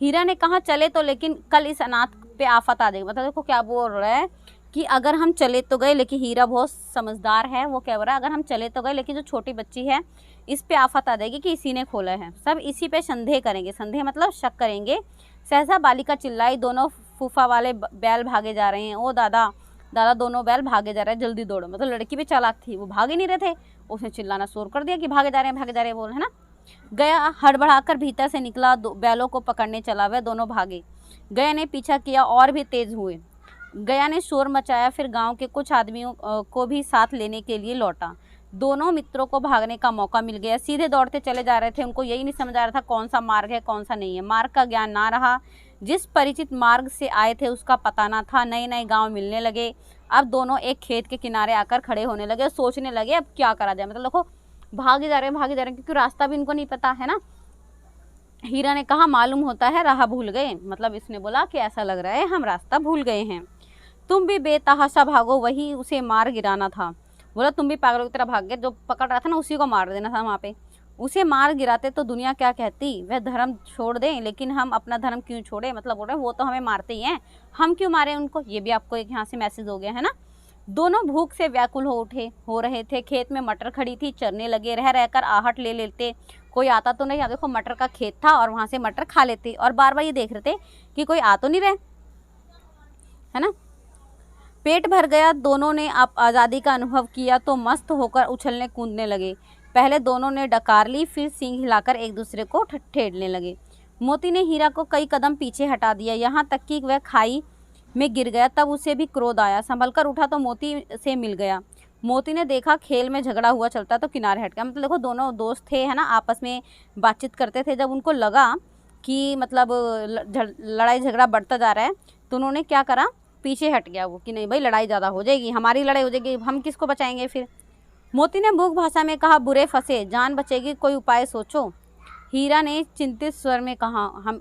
हीरा ने कहा, चले तो, लेकिन कल इस अनाथ पे आफत आ जाएगी। मतलब देखो क्या बोल रहा है कि अगर हम चले तो गए, लेकिन हीरा बहुत समझदार है, वो क्या बोल रहा है, अगर हम चले तो गए लेकिन जो छोटी बच्ची है इस पे आफत आ जाएगी कि इसी ने खोला है, सब इसी पे संदेह करेंगे, संदेह मतलब शक करेंगे। सहसा बालिका चिल्लाई, दोनों फूफा वाले बैल भागे जा रहे हैं। ओ दादा दादा, दोनों बैल भागे जा रहे हैं, जल्दी दौड़ो। मतलब लड़की भी चालाक थी, वो भाग ही नहीं रहे थे, उसने चिल्लाना शोर कर दिया कि भागे जा रहे हैं भागे जा रहे हैं बोल, है ना। गया हड़बड़ाकर भीतर से निकला, बैलों को पकड़ने चला, वह दोनों भागे। गया ने पीछा किया और भी तेज हुए। गया ने शोर मचाया, फिर गांव के कुछ आदमियों को भी साथ लेने के लिए लौटा। दोनों मित्रों को भागने का मौका मिल गया, सीधे दौड़ते चले जा रहे थे। उनको यही नहीं समझ आ रहा था कौन सा मार्ग है कौन सा नहीं है, मार्ग का ज्ञान ना रहा। जिस परिचित मार्ग से आए थे उसका पता ना था। नए नए गांव मिलने लगे। अब दोनों एक खेत के किनारे आकर खड़े होने लगे, सोचने लगे अब क्या करा जाए। मतलब देखो भागे जा रहे हैं क्योंकि रास्ता भी इनको नहीं पता है ना। हीरा ने कहा मालूम होता है राह भूल गए। मतलब इसने बोला कि ऐसा लग रहा है हम रास्ता भूल गए हैं। तुम भी बेतहाशा भागो, वही उसे मार गिराना था। बोला तुम भी पागलों की तरह भाग गए, जो पकड़ रहा था ना उसी को मार देना था वहाँ पे। उसे मार गिराते तो दुनिया क्या कहती, वह धर्म छोड़ दें, लेकिन हम अपना धर्म क्यों छोड़े। मतलब बोल रहे वो तो हमें मारते ही हैं, हम क्यों मारे उनको। ये भी आपको एक यहाँ से मैसेज हो गया है ना। दोनों भूख से व्याकुल हो रहे थे। खेत में मटर खड़ी थी, चरने लगे, रह रहकर आहट ले लेते, कोई आता तो नहीं। अब देखो मटर का खेत था और वहाँ से मटर खा लेते, और बार बार ये देख रहे थे कि कोई आ तो नहीं रहे, है ना। पेट भर गया, दोनों ने आप आज़ादी का अनुभव किया तो मस्त होकर उछलने कूदने लगे। पहले दोनों ने डकार ली, फिर सींग हिलाकर एक दूसरे को ठेड़ने लगे। मोती ने हीरा को कई कदम पीछे हटा दिया, यहाँ तक कि वह खाई में गिर गया। तब उसे भी क्रोध आया, संभलकर उठा तो मोती से मिल गया। मोती ने देखा खेल में झगड़ा हुआ चलता तो किनारे हट गया। मतलब देखो दोनों दोस्त थे, है ना, आपस में बातचीत करते थे। जब उनको लगा कि मतलब लड़ाई झगड़ा बढ़ता जा रहा है तो उन्होंने क्या करा, पीछे हट गया वो कि नहीं भाई लड़ाई ज़्यादा हो जाएगी, हमारी लड़ाई हो जाएगी, हम किसको बचाएंगे फिर। मोती ने मूक भाषा में कहा बुरे फंसे, जान बचेगी, कोई उपाय सोचो। हीरा ने चिंतित स्वर में कहा हम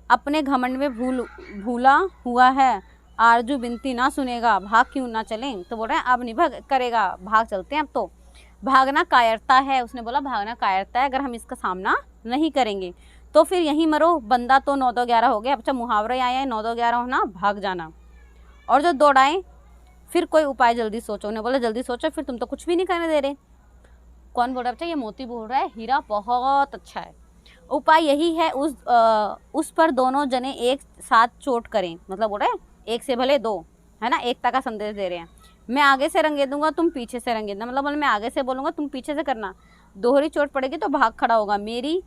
अपने घमंड में भूला हुआ है, आरजू बिनती ना सुनेगा, भाग क्यों ना चलें। तो बोल रहे हैं अब नहीं भाग करेगा, भाग चलते हैं अब तो। भागना कायरता है, उसने बोला भागना कायरता है, अगर हम इसका सामना नहीं करेंगे तो फिर यहीं मरो। बंदा तो 9-2-11 हो गया, अच्छा मुहावरे आए हैं 9-2-11 होना, भाग जाना। और जो दौड़ाएं फिर कोई उपाय जल्दी सोचो। उन्हें बोला जल्दी सोचो, फिर तुम तो कुछ भी नहीं करने दे रहे। कौन बोल रहा है बच्चा, ये मोती बोल रहा है, हीरा बहुत अच्छा है। उपाय यही है उस पर दोनों जने एक साथ चोट करें। मतलब बोल रहे हैं एक से भले दो, है ना, एकता का संदेश दे रहे हैं। मैं आगे से रंगे दूंगा, तुम पीछे से रंगे देना। मतलब मैं आगे से बोलूँगा, तुम पीछे से करना। दोहरी चोट पड़ेगी तो भाग खड़ा होगा, मेरी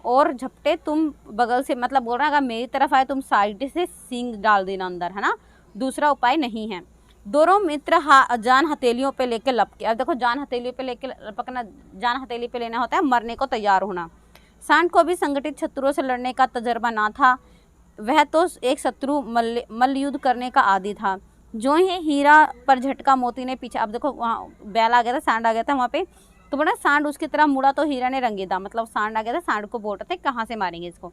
और झपटे तुम बगल से। मतलब बोल रहा है अगर मेरी तरफ आए तुम साइड से सींग डाल देना अंदर, है ना, दूसरा उपाय नहीं है। दोनों मित्र जान हथेलियों पे लेके लपके। अब देखो जान हथेलियों पे लेके लपकना, जान हथेली पे लेना होता है मरने को तैयार होना। सांड को भी संगठित शत्रुओं से लड़ने का तजर्बा ना था, वह तो एक शत्रु मल्लयुद्ध करने का आदी था। जो ही हीरा पर झटका, मोती ने पीछे। अब देखो वहाँ बैल आ गया था, सांड आ गया था वहाँ पे, तो बोला सांड उसकी तरफ मुड़ा तो हीरा ने रंगे था। मतलब सांड आ गया था, सांड को बोल रहे थे कहाँ से मारेंगे इसको।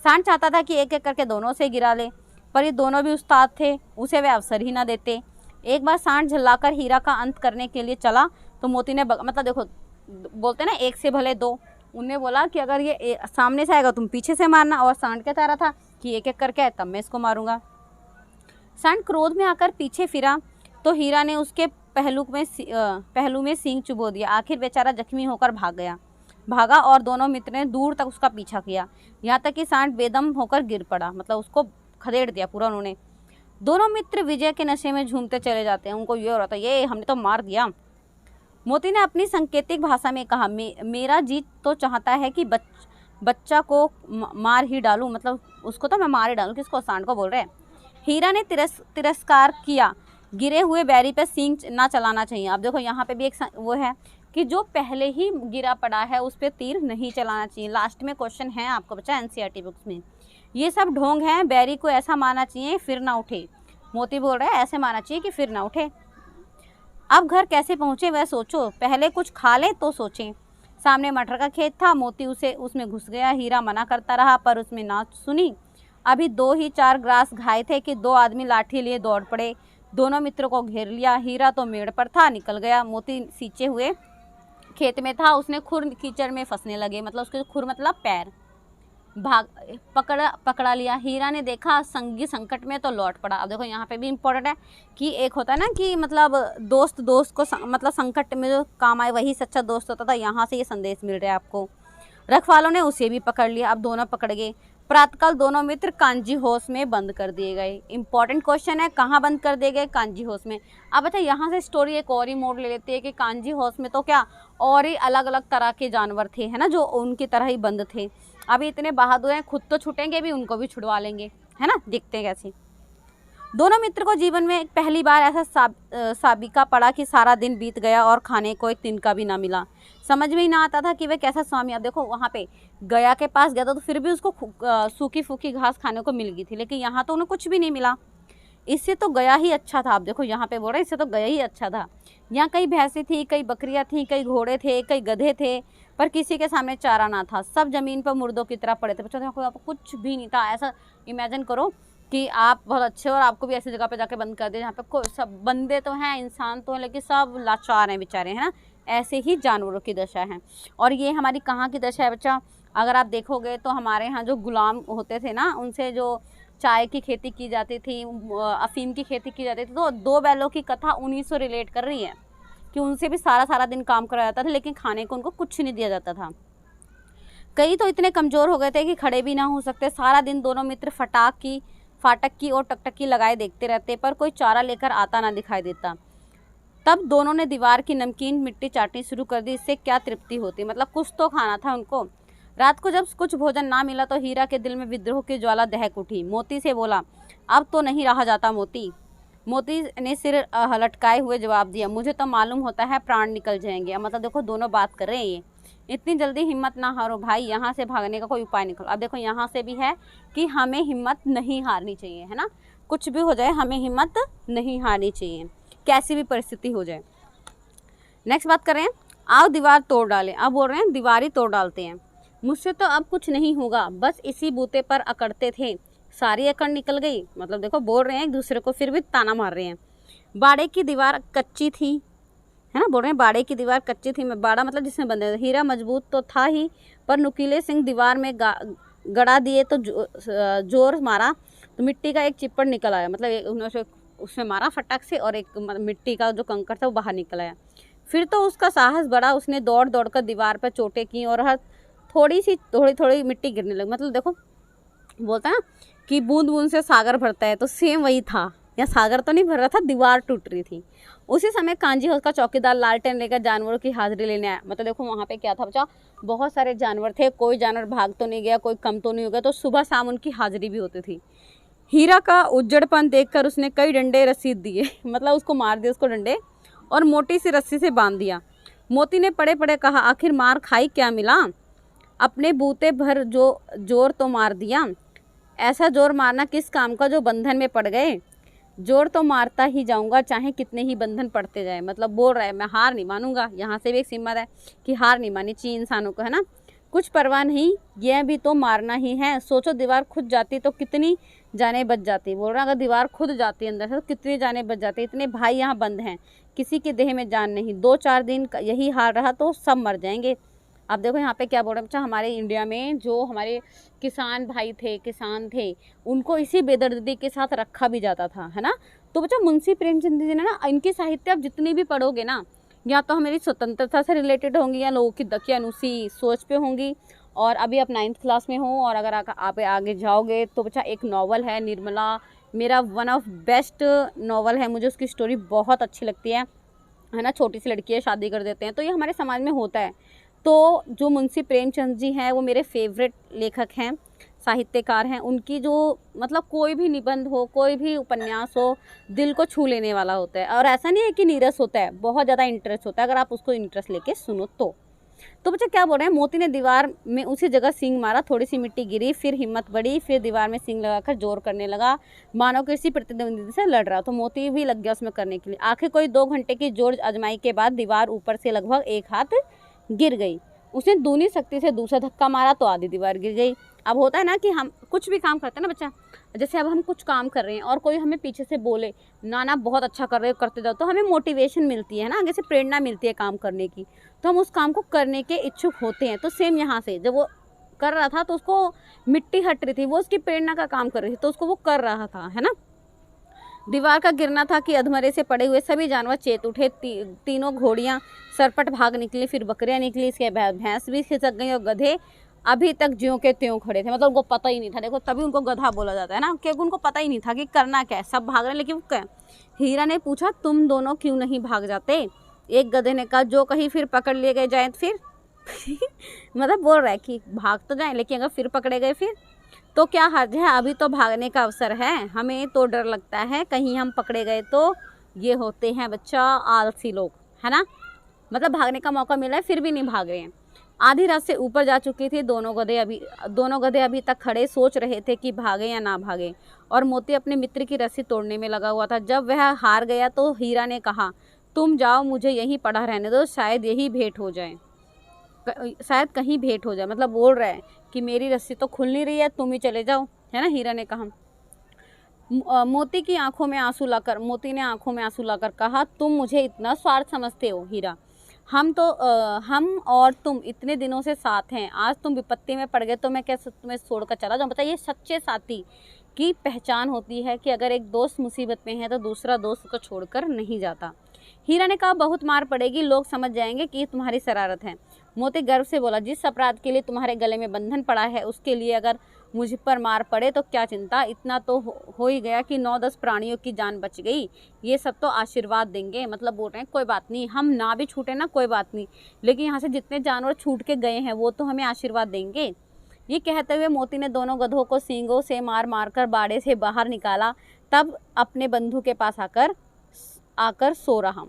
सांड चाहता था कि एक एक करके दोनों से गिरा ले, पर ये दोनों भी उस्ताद थे, उसे वे अवसर ही ना देते। एक बार सांड झल्लाकर हीरा का अंत करने के लिए चला तो मोती ने मतलब देखो बोलते ना एक से भले दो, उनने बोला कि अगर ये सामने से आएगा तुम पीछे से मारना, और सांड क्या चाह रहा था कि एक एक करके तब मैं इसको मारूंगा। सांड क्रोध में आकर पीछे फिरा तो हीरा ने उसके पहलू में सींग चुबो दिया। आखिर बेचारा जख्मी होकर भागा और दोनों मित्र ने दूर तक उसका पीछा किया, यहाँ तक कि सांड बेदम होकर गिर पड़ा। मतलब उसको खदेड़ दिया पूरा उन्होंने। दोनों मित्र विजय के नशे में झूमते चले जाते हैं, उनको ये हो रहा था ये हमने तो मार दिया। मोती ने अपनी सांकेतिक भाषा में कहा मेरा जीत तो चाहता है कि बच्चा को मार ही डालूं। मतलब उसको तो मैं मार ही डालूं, किसको, सांड को बोल रहे हैं। हीरा ने तिरस्कार किया, गिरे हुए बैरी पर सींग ना चलाना चाहिए। अब देखो यहाँ पे भी एक वो है कि जो पहले ही गिरा पड़ा है उस पर तीर नहीं चलाना चाहिए। लास्ट में क्वेश्चन है आपको बच्चा एनसीईआरटी बुक्स में, ये सब ढोंग हैं, बैरी को ऐसा मारना चाहिए फिर ना उठे। मोती बोल रहा है ऐसे मारना चाहिए कि फिर ना उठे। अब घर कैसे पहुँचे वह सोचो, पहले कुछ खा ले तो सोचें। सामने मटर का खेत था, मोती उसमें घुस गया। हीरा मना करता रहा पर उसमें ना सुनी। अभी 2 ही 4 ग्रास घाए थे कि 2 आदमी लाठी लिए दौड़ पड़े, दोनों मित्रों को घेर लिया। हीरा तो मेड़ पर था, निकल गया। मोती सींचे हुए खेत में था, उसने खुर कीचड़ में फंसने लगे। मतलब उसके खुर मतलब पैर, भाग पकड़ा लिया। हीरा ने देखा संगी संकट में तो लौट पड़ा। अब देखो यहाँ पे भी इम्पोर्टेंट है कि एक होता है ना कि मतलब दोस्त को मतलब संकट में जो काम आए वही सच्चा दोस्त होता था। यहाँ से ये संदेश मिल रहा है आपको। रखवालों ने उसे भी पकड़ लिया। अब दोनों पकड़ गए। प्रातःकाल दोनों मित्र कांजी हाउस में बंद कर दिए गए। इंपॉर्टेंट क्वेश्चन है, कहाँ बंद कर दिए गए? कांजी हाउस में। अब अच्छा यहाँ से स्टोरी एक और ही मोड़ ले लेती है कि कांजी हाउस में तो क्या और ही अलग अलग तरह के जानवर थे, है ना, जो उनकी तरह ही बंद थे। अभी इतने बहादुर हैं, खुद तो छुटेंगे भी, उनको भी छुड़वा लेंगे, है ना। देखते हैं कैसे। दोनों मित्र को जीवन में पहली बार ऐसा साबिका पड़ा कि सारा दिन बीत गया और खाने को एक तिनका भी ना मिला। समझ में ही ना आता था कि वह कैसा स्वामी। अब देखो वहाँ पे गया के पास गया था तो फिर भी उसको सूखी फूकी घास खाने को मिल गई थी, लेकिन यहाँ तो उन्हें कुछ भी नहीं मिला। इससे तो गया ही अच्छा था। आप देखो यहाँ पे बोल रहे इससे तो गया ही अच्छा था। यहाँ कई भैंसें थी, कई बकरियाँ थी, कई घोड़े थे, कई गधे थे, पर किसी के सामने चारा ना था। सब जमीन पर मुर्दों की तरह पड़े थे। बच्चों देखो यहाँ पर कुछ भी नहीं था। ऐसा इमेजिन करो कि आप बहुत अच्छे हो और आपको भी ऐसी जगह पे जाके बंद कर दे जहाँ पे कोई, सब बंदे तो हैं, इंसान तो हैं, लेकिन सब लाचार हैं बेचारे, है ना। ऐसे ही जानवरों की दशा है। और ये हमारी कहाँ की दशा है बच्चा? अगर आप देखोगे तो हमारे यहाँ जो गुलाम होते थे ना, उनसे जो चाय की खेती की जाती थी, अफीम की खेती की जाती थी, तो दो बैलों की कथा उन्हीं से रिलेट कर रही है कि उनसे भी सारा दिन काम कराया जाता था, लेकिन खाने को उनको कुछ नहीं दिया जाता था। कई तो इतने कमज़ोर हो गए थे कि खड़े भी ना हो सकते। सारा दिन दोनों मित्र फाटक की और टकटकी लगाए देखते रहते, पर कोई चारा लेकर आता ना दिखाई देता। तब दोनों ने दीवार की नमकीन मिट्टी चाटनी शुरू कर दी। इससे क्या तृप्ति होती, मतलब कुछ तो खाना था उनको। रात को जब कुछ भोजन ना मिला तो हीरा के दिल में विद्रोह की ज्वाला दहक उठी। मोती से बोला, अब तो नहीं रहा जाता मोती। मोती ने सिर लटकाए हुए जवाब दिया, मुझे तो मालूम होता है प्राण निकल जाएंगे। अब मतलब देखो दोनों बात कर रहे हैं ये। इतनी जल्दी हिम्मत ना हारो भाई, यहाँ से भागने का कोई उपाय निकलो। अब देखो यहाँ से भी है कि हमें हिम्मत नहीं हारनी चाहिए, है ना। कुछ भी हो जाए हमें हिम्मत नहीं हारनी चाहिए, कैसी भी परिस्थिति हो जाए। नेक्स्ट बात करें, आओ दीवार तोड़ डालें। अब बोल रहे हैं दीवार ही तोड़ डालते हैं। मुझसे तो अब कुछ नहीं होगा, बस इसी बूते पर अकड़ते थे, सारी अकड़ निकल गई। मतलब देखो बोल रहे हैं एक दूसरे को, फिर भी ताना मार रहे हैं। बाड़े की दीवार कच्ची थी, है ना, बोल रहे हैं बाड़े की दीवार कच्ची थी। बाड़ा मतलब जिसमें बंधे। हीरा मजबूत तो था ही, पर नुकीले सिंह दीवार में गड़ा दिए तो जोर मारा तो मिट्टी का एक चिप्पड़ निकल आया। मतलब उन्होंने उसमें मारा फटाक से और एक मिट्टी का जो कंकड़ था वो बाहर निकल आया। फिर तो उसका साहस बढ़ा, उसने दौड़ कर दीवार पर चोटें की और हर थोड़ी मिट्टी गिरने लगी। मतलब देखो बोलता है ना कि बूंद बूंद से सागर भरता है, तो सेम वही था। या सागर तो नहीं भर रहा था, दीवार टूट रही थी। उसी समय कांजी हाउस का चौकीदार लालटेन लेकर जानवरों की हाजिरी लेने आया। मतलब देखो वहाँ पे क्या था बच्चा, बहुत सारे जानवर थे, कोई जानवर भाग तो नहीं गया, कोई कम तो नहीं हो गया, तो सुबह शाम उनकी हाजिरी भी होती थी। हीरा का उज्जड़पन देखकर उसने कई डंडे रसीद दिए मतलब उसको मार दिया, उसको डंडे, और मोटी सी रस्सी से बांध दिया। मोती ने पड़े पड़े कहा, आखिर मार खाई क्या मिला? अपने बूते भर जो जोर तो मार दिया, ऐसा जोर मारना किस काम का जो बंधन में पड़ गए। जोर तो मारता ही जाऊंगा चाहे कितने ही बंधन पड़ते जाए। मतलब बोल रहा है मैं हार नहीं मानूंगा। यहाँ से भी एक सिम्मत है कि हार नहीं मानी चाहिए इंसानों को, है ना। कुछ परवाह नहीं, यह भी तो मारना ही है। सोचो दीवार खुद जाती तो कितनी जाने बच जाती। बोल रहा अगर दीवार खुद जाती अंदर से तो कितनी जाने बच जाती। इतने भाई यहाँ बंद हैं, किसी के देह में जान नहीं। 2-4 दिन यही हाल रहा तो सब मर जाएंगे। अब देखो यहाँ पे क्या बोल रहे हैं बच्चा, हमारे इंडिया में जो हमारे किसान भाई थे, किसान थे, उनको इसी बेदर्दी के साथ रखा भी जाता था, है ना। तो बच्चा मुंशी प्रेमचंद जी ने ना, इनकी साहित्य आप जितनी भी पढ़ोगे ना, या तो हमारी स्वतंत्रता से रिलेटेड होंगी या लोगों की दकियानुसी सोच पे होंगी। और अभी आप 9th क्लास में हो और अगर आप आगे जाओगे तो बच्चा एक नावल है निर्मला, मेरा वन ऑफ बेस्ट नावल है। मुझे उसकी स्टोरी बहुत अच्छी लगती है ना। छोटी सी लड़की है, शादी कर देते हैं, तो ये हमारे समाज में होता है। तो जो मुंशी प्रेमचंद जी हैं वो मेरे फेवरेट लेखक हैं, साहित्यकार हैं। उनकी जो मतलब कोई भी निबंध हो, कोई भी उपन्यास हो, दिल को छू लेने वाला होता है। और ऐसा नहीं है कि नीरस होता है, बहुत ज़्यादा इंटरेस्ट होता है अगर आप उसको इंटरेस्ट लेके सुनो तो बच्चा क्या बोल रहे हैं, मोती ने दीवार में उसी जगह सींग मारा, थोड़ी सी मिट्टी गिरी, फिर हिम्मत बढ़ी, फिर दीवार में सींग लगाकर जोर करने लगा, मानो किसी प्रतिद्वंदी से लड़ रहा। तो मोती भी लग गया उसमें करने के लिए। आखिर कोई 2 घंटे की जोर आजमाई के बाद दीवार ऊपर से लगभग 1 हाथ गिर गई। उसने दूनी शक्ति से दूसरा धक्का मारा तो आधी दीवार गिर गई। अब होता है ना कि हम कुछ भी काम करते हैं ना बच्चा, जैसे अब हम कुछ काम कर रहे हैं और कोई हमें पीछे से बोले ना बहुत अच्छा कर रहे हो, करते जाओ, तो हमें मोटिवेशन मिलती है ना, आगे से प्रेरणा मिलती है काम करने की, तो हम उस काम को करने के इच्छुक होते हैं। तो सेम यहाँ से जब वो कर रहा था तो उसको मिट्टी हट रही थी, वो उसकी प्रेरणा का काम कर रही थी, तो उसको वो कर रहा था, है ना। दीवार का गिरना था कि अधमरे से पड़े हुए सभी जानवर चेत उठे। तीनों घोड़ियां सरपट भाग निकली, फिर बकरियां निकली, इसके बाद भैंस भी खिसक गई और गधे अभी तक ज्यों के त्यों खड़े थे। मतलब उनको पता ही नहीं था, देखो तभी उनको गधा बोला जाता है ना, क्योंकि उनको पता ही नहीं था कि करना क्या है, सब भाग रहे हैं लेकिन वो क्या। हीरा ने पूछा तुम दोनों क्यों नहीं भाग जाते। एक गधे ने कहा जो कहीं फिर पकड़ लिए गए जाए फिर मतलब बोल रहा है कि भाग तो जाए लेकिन अगर फिर पकड़े गए फिर तो क्या हर्ज है, अभी तो भागने का अवसर है, हमें तो डर लगता है कहीं हम पकड़े गए तो। ये होते हैं बच्चा आलसी लोग, है ना। मतलब भागने का मौका मिला है फिर भी नहीं भाग रहे हैं। आधी रात से ऊपर जा चुकी थी। दोनों गधे अभी तक खड़े सोच रहे थे कि भागे या ना भागे, और मोती अपने मित्र की रस्सी तोड़ने में लगा हुआ था। जब वह हार गया तो हीरा ने कहा तुम जाओ, मुझे यहीं पड़ा रहने दो, शायद यही भेंट हो जाए, शायद कहीं भेंट हो जाए। मतलब बोल रहा है कि मेरी रस्सी तो खुल नहीं रही है, तुम ही चले जाओ, है ना, हीरा ने कहा। मोती ने आंखों में आंसू लाकर कहा तुम मुझे इतना स्वार्थ समझते हो हीरा, हम और तुम इतने दिनों से साथ हैं, आज तुम विपत्ति में पड़ गए तो मैं कैसे तुम्हें छोड़कर चला जाऊं। बताइए, सच्चे साथी की पहचान होती है कि अगर एक दोस्त मुसीबत में है तो दूसरा दोस्त उसको छोड़कर नहीं जाता। हीरा ने कहा बहुत मार पड़ेगी, लोग समझ जाएंगे कि तुम्हारी शरारत है। मोती गर्व से बोला जिस अपराध के लिए तुम्हारे गले में बंधन पड़ा है उसके लिए अगर मुझ पर मार पड़े तो क्या चिंता, इतना तो हो ही गया कि 9-10 प्राणियों की जान बच गई, ये सब तो आशीर्वाद देंगे। मतलब बोल रहे हैं कोई बात नहीं, हम ना भी छूटे ना कोई बात नहीं, लेकिन यहाँ से जितने जानवर छूट के गए हैं वो तो हमें आशीर्वाद देंगे। ये कहते हुए मोती ने दोनों गधों को सींगों से मार मार कर बाड़े से बाहर निकाला, तब अपने बंधु के पास आकर सो रहा,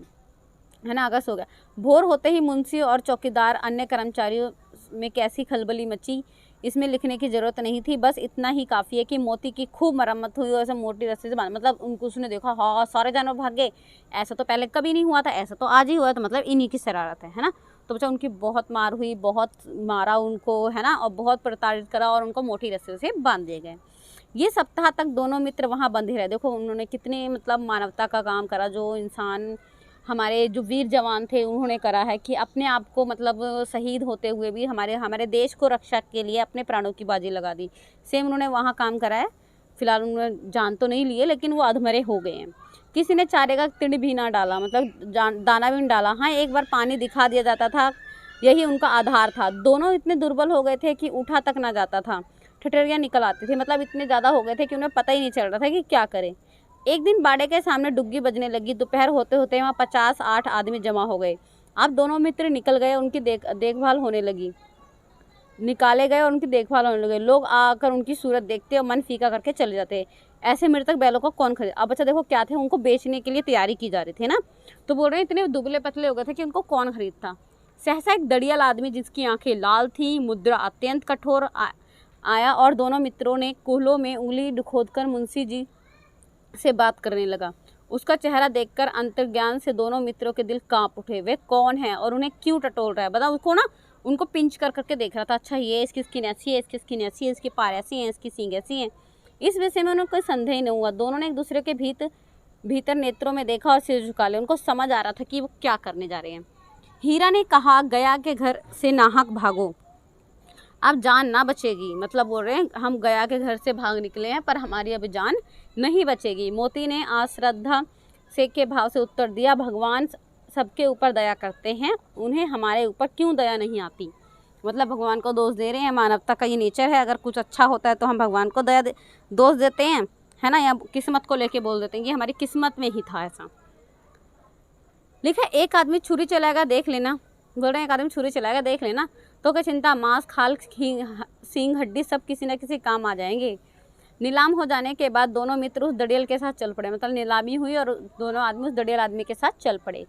है ना, आकर सो गया। भोर होते ही मुंशी और चौकीदार अन्य कर्मचारियों में कैसी खलबली मची, इसमें लिखने की जरूरत नहीं थी, बस इतना ही काफ़ी है कि मोती की खूब मरम्मत हुई और ऐसे मोटी रस्सी से बांध। मतलब उनको उसने देखा हाँ सारे जानवर भाग गए, ऐसा तो पहले कभी नहीं हुआ था, ऐसा तो आज ही हुआ, तो मतलब इन्हीं की शरारत है ना। तो बच्चा उनकी बहुत मार हुई, बहुत मारा उनको, है ना, और बहुत प्रताड़ित करा और उनको मोटी रस्सी से बांध दिए गए। ये सप्ताह तक दोनों मित्र वहाँ बंधे रहे। देखो उन्होंने कितने मतलब मानवता का काम करा, जो इंसान हमारे जो वीर जवान थे उन्होंने करा है कि अपने आप को मतलब शहीद होते हुए भी हमारे देश को रक्षा के लिए अपने प्राणों की बाजी लगा दी। सेम उन्होंने वहाँ काम करा है। फिलहाल उन्होंने जान तो नहीं लिए लेकिन वो अधमरे हो गए हैं। किसी ने चारे का तिड़ भी ना डाला, मतलब दाना भी नहीं डाला। हाँ, एक बार पानी दिखा दिया जाता था, यही उनका आधार था। दोनों इतने दुर्बल हो गए थे कि उठा तक ना जाता था, ठठेरियाँ निकल आती थी। मतलब इतने ज़्यादा हो गए थे कि उन्हें पता ही नहीं चल रहा था कि क्या करें। एक दिन बाड़े के सामने डुग्गी बजने लगी। दोपहर होते होते वहाँ 50-60 आदमी जमा हो गए। अब दोनों मित्र निकल गए, उनकी देखभाल होने लगी, निकाले गए और उनकी देखभाल होने लगे। लोग आकर उनकी सूरत देखते और मन फीका करके चले जाते। ऐसे मृतक बैलों को कौन खरीद। अब बच्चा देखो क्या थे, उनको बेचने के लिए तैयारी की जा रही थी ना, तो बोल रहे हैं इतने दुबले पतले हो गए थे कि उनको कौन खरीदता। सहसा एक दड़ियाल आदमी जिसकी आंखें लाल थी, मुद्रा अत्यंत कठोर आया और दोनों मित्रों ने कूल्हों में उंगली खोदकर मुंशी जी से बात करने लगा। उसका चेहरा देखकर अंतर्ज्ञान से दोनों मित्रों के दिल कांप उठे। वे कौन है और उन्हें क्यों टटोल रहा है, बताओ। उसको ना उनको पिंच कर करके देख रहा था। अच्छा ये इसकी स्किन ऐसी है, इसकी स्किन ऐसी है, इसकी पार ऐसी है, इसकी सींग ऐसी है। इस विषय में उन्हें कोई संदेह नहीं हुआ। दोनों ने एक दूसरे के भीतर नेत्रों में देखा और सिर झुका लिया। उनको समझ आ रहा था कि वो क्या करने जा रहे हैं। हीरा ने कहा गया के घर से नाहक भागो, अब जान ना बचेगी। मतलब बोल रहे हैं हम गया के घर से भाग निकले हैं पर हमारी अब जान नहीं बचेगी। मोती ने अश्रद्धा से के भाव से उत्तर दिया, भगवान सबके ऊपर दया करते हैं, उन्हें हमारे ऊपर क्यों दया नहीं आती। मतलब भगवान को दोष दे रहे हैं, मानवता का ये नेचर है। अगर कुछ अच्छा होता है तो हम भगवान को दोष देते हैं, है ना, या किस्मत को लेके बोल देते हैं, ये हमारी किस्मत में ही था ऐसा। लिखा एक आदमी छुरी चलाएगा देख लेना, बोल रहे हैं एक आदमी छुरी चलाएगा देख लेना, तो क्या चिंता, मांस खाल सींग हड्डी सब किसी न किसी काम आ जाएंगे। नीलाम हो जाने के बाद दोनों मित्र उस दड़ियल के साथ चल पड़े। मतलब नीलामी हुई और दोनों आदमी उस दड़ियल आदमी के साथ चल पड़े।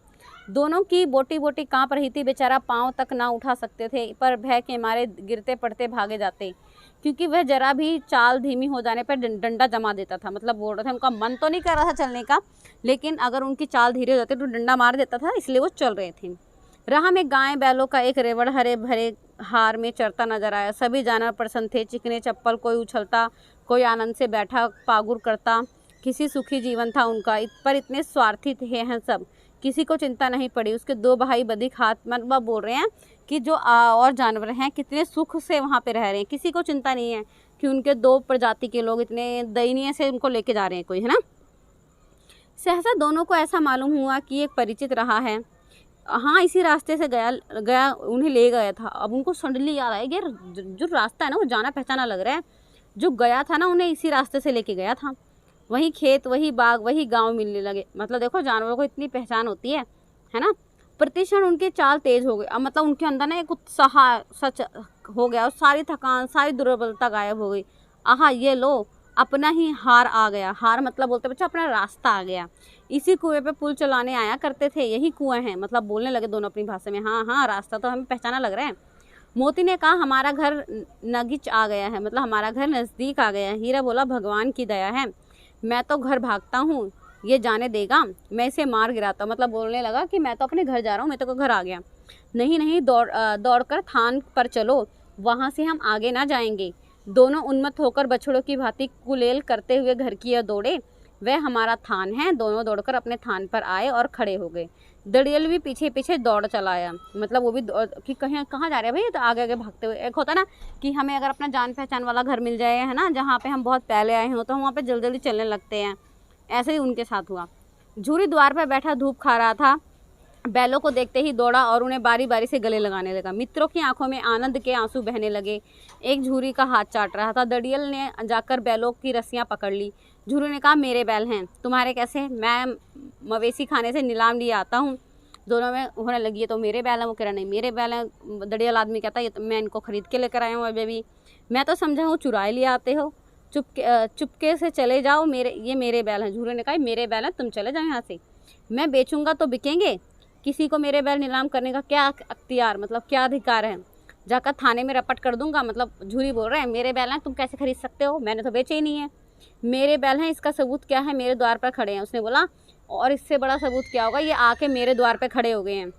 दोनों की बोटी बोटी कांप रही थी। बेचारा पांव तक ना उठा सकते थे, पर भय के मारे गिरते पड़ते भागे जाते, क्योंकि वह जरा भी चाल धीमी हो जाने पर डंडा जमा देता था। मतलब बोल रहे थे उनका मन तो नहीं कर रहा था चलने का, लेकिन अगर उनकी चाल धीरे हो जाती तो डंडा मार देता था, इसलिए वो चल रहे थे। राह में गाय बैलों का एक रेवड़ हरे भरे हार में चरता नजर आया। सभी जानवर प्रसन्न थे, चिकने चप्पल, कोई उछलता, कोई आनंद से बैठा पागुर करता। किसी सुखी जीवन था उनका, पर इतने स्वार्थी थे हैं सब किसी को चिंता नहीं पड़ी। उसके दो भाई बधिक हाथ, मतलब बोल रहे हैं कि जो और जानवर हैं कितने सुख से वहाँ पे रह रहे हैं, किसी को चिंता नहीं है कि उनके दो प्रजाति के लोग इतने दयनीय से उनको लेके जा रहे हैं कोई, है ना। सहसा दोनों को ऐसा मालूम हुआ कि एक परिचित रहा है। हाँ, इसी रास्ते से गया उन्हें ले गया था। अब उनको सडनली याद आया यार जो रास्ता है ना वो जाना पहचाना लग रहा है, जो गया था ना उन्हें इसी रास्ते से लेके गया था। वही खेत, वही बाग, वही गांव मिलने लगे। मतलब देखो जानवरों को इतनी पहचान होती है ना। प्रतिक्षण उनके चाल तेज हो गई। अब मतलब उनके अंदर ना एक उत्साह सच हो गया और सारी थकान, सारी दुर्बलता गायब हो गई। आहा, ये लो अपना ही हार आ गया। हार मतलब बोलते बच्चा अपना रास्ता आ गया। इसी कुएं पे पुल चलाने आया करते थे, यही कुआं है। मतलब बोलने लगे दोनों अपनी भाषा में, हाँ हाँ रास्ता तो हमें पहचाना लग रहा है। मोती ने कहा हमारा घर नगीच आ गया है, मतलब हमारा घर नज़दीक आ गया है। हीरा बोला भगवान की दया है, मैं तो घर भागता हूँ, ये जाने देगा, मैं इसे मार गिराता। मतलब बोलने लगा कि मैं तो अपने घर जा रहा हूँ, मैं तो घर आ गया। नहीं नहीं, दौड़कर थान पर चलो, वहाँ से हम आगे ना जाएंगे। दोनों उन्मत्त होकर बछड़ों की भांति कुलेल करते हुए घर की ओर दौड़े। वह हमारा थान है। दोनों दौड़कर अपने थान पर आए और खड़े हो गए। दड़ियल भी पीछे पीछे दौड़ चला आया। मतलब वो भी कि कहीं कहाँ जा रहे हैं भाई, तो आगे आगे भागते हुए। एक होता ना कि हमें अगर अपना जान पहचान वाला घर मिल जाए, है ना, जहाँ पे हम बहुत पहले आए हों, तो हम वहाँ पे जल्दी जल्दी चलने लगते हैं। ऐसे ही उनके साथ हुआ। झूरी द्वार पर बैठा धूप खा रहा था। बैलों को देखते ही दौड़ा और उन्हें बारी बारी से गले लगाने लगा। मित्रों की आंखों में आनंद के आंसू बहने लगे। एक झूरी का हाथ चाट रहा था। दड़ियल ने जाकर बैलों की रस्सियां पकड़ ली। झूरी ने कहा मेरे बैल हैं, तुम्हारे कैसे? मैं मवेशी खाने से नीलाम लिए आता हूँ। दोनों में होने लगी, ये तो मेरे बैल हैं। वो कह रहा नहीं मेरे बैल हैं। दड़ियल आदमी कहता है ये तो मैं इनको खरीद के लेकर आया हूँ अभी भी। मैं तो समझा हूँ चुराए लिए आते हो, चुपके से चले जाओ, ये मेरे बैल हैं। झूरी ने कहा मेरे बैल हैं, तुम चले जाओ यहाँ से, मैं बेचूंगा तो बिकेंगे। किसी को मेरे बैल नीलाम करने का क्या अख्तियार, मतलब क्या अधिकार है? जाकर थाने में रपट कर दूंगा। मतलब झूरी बोल रहे हैं मेरे बैल हैं, तुम कैसे खरीद सकते हो, मैंने तो बेचे ही नहीं है। मेरे बैल हैं, इसका सबूत क्या है? मेरे द्वार पर खड़े हैं। उसने बोला और इससे बड़ा सबूत क्या होगा, ये आके मेरे द्वार पर खड़े हो गए हैं।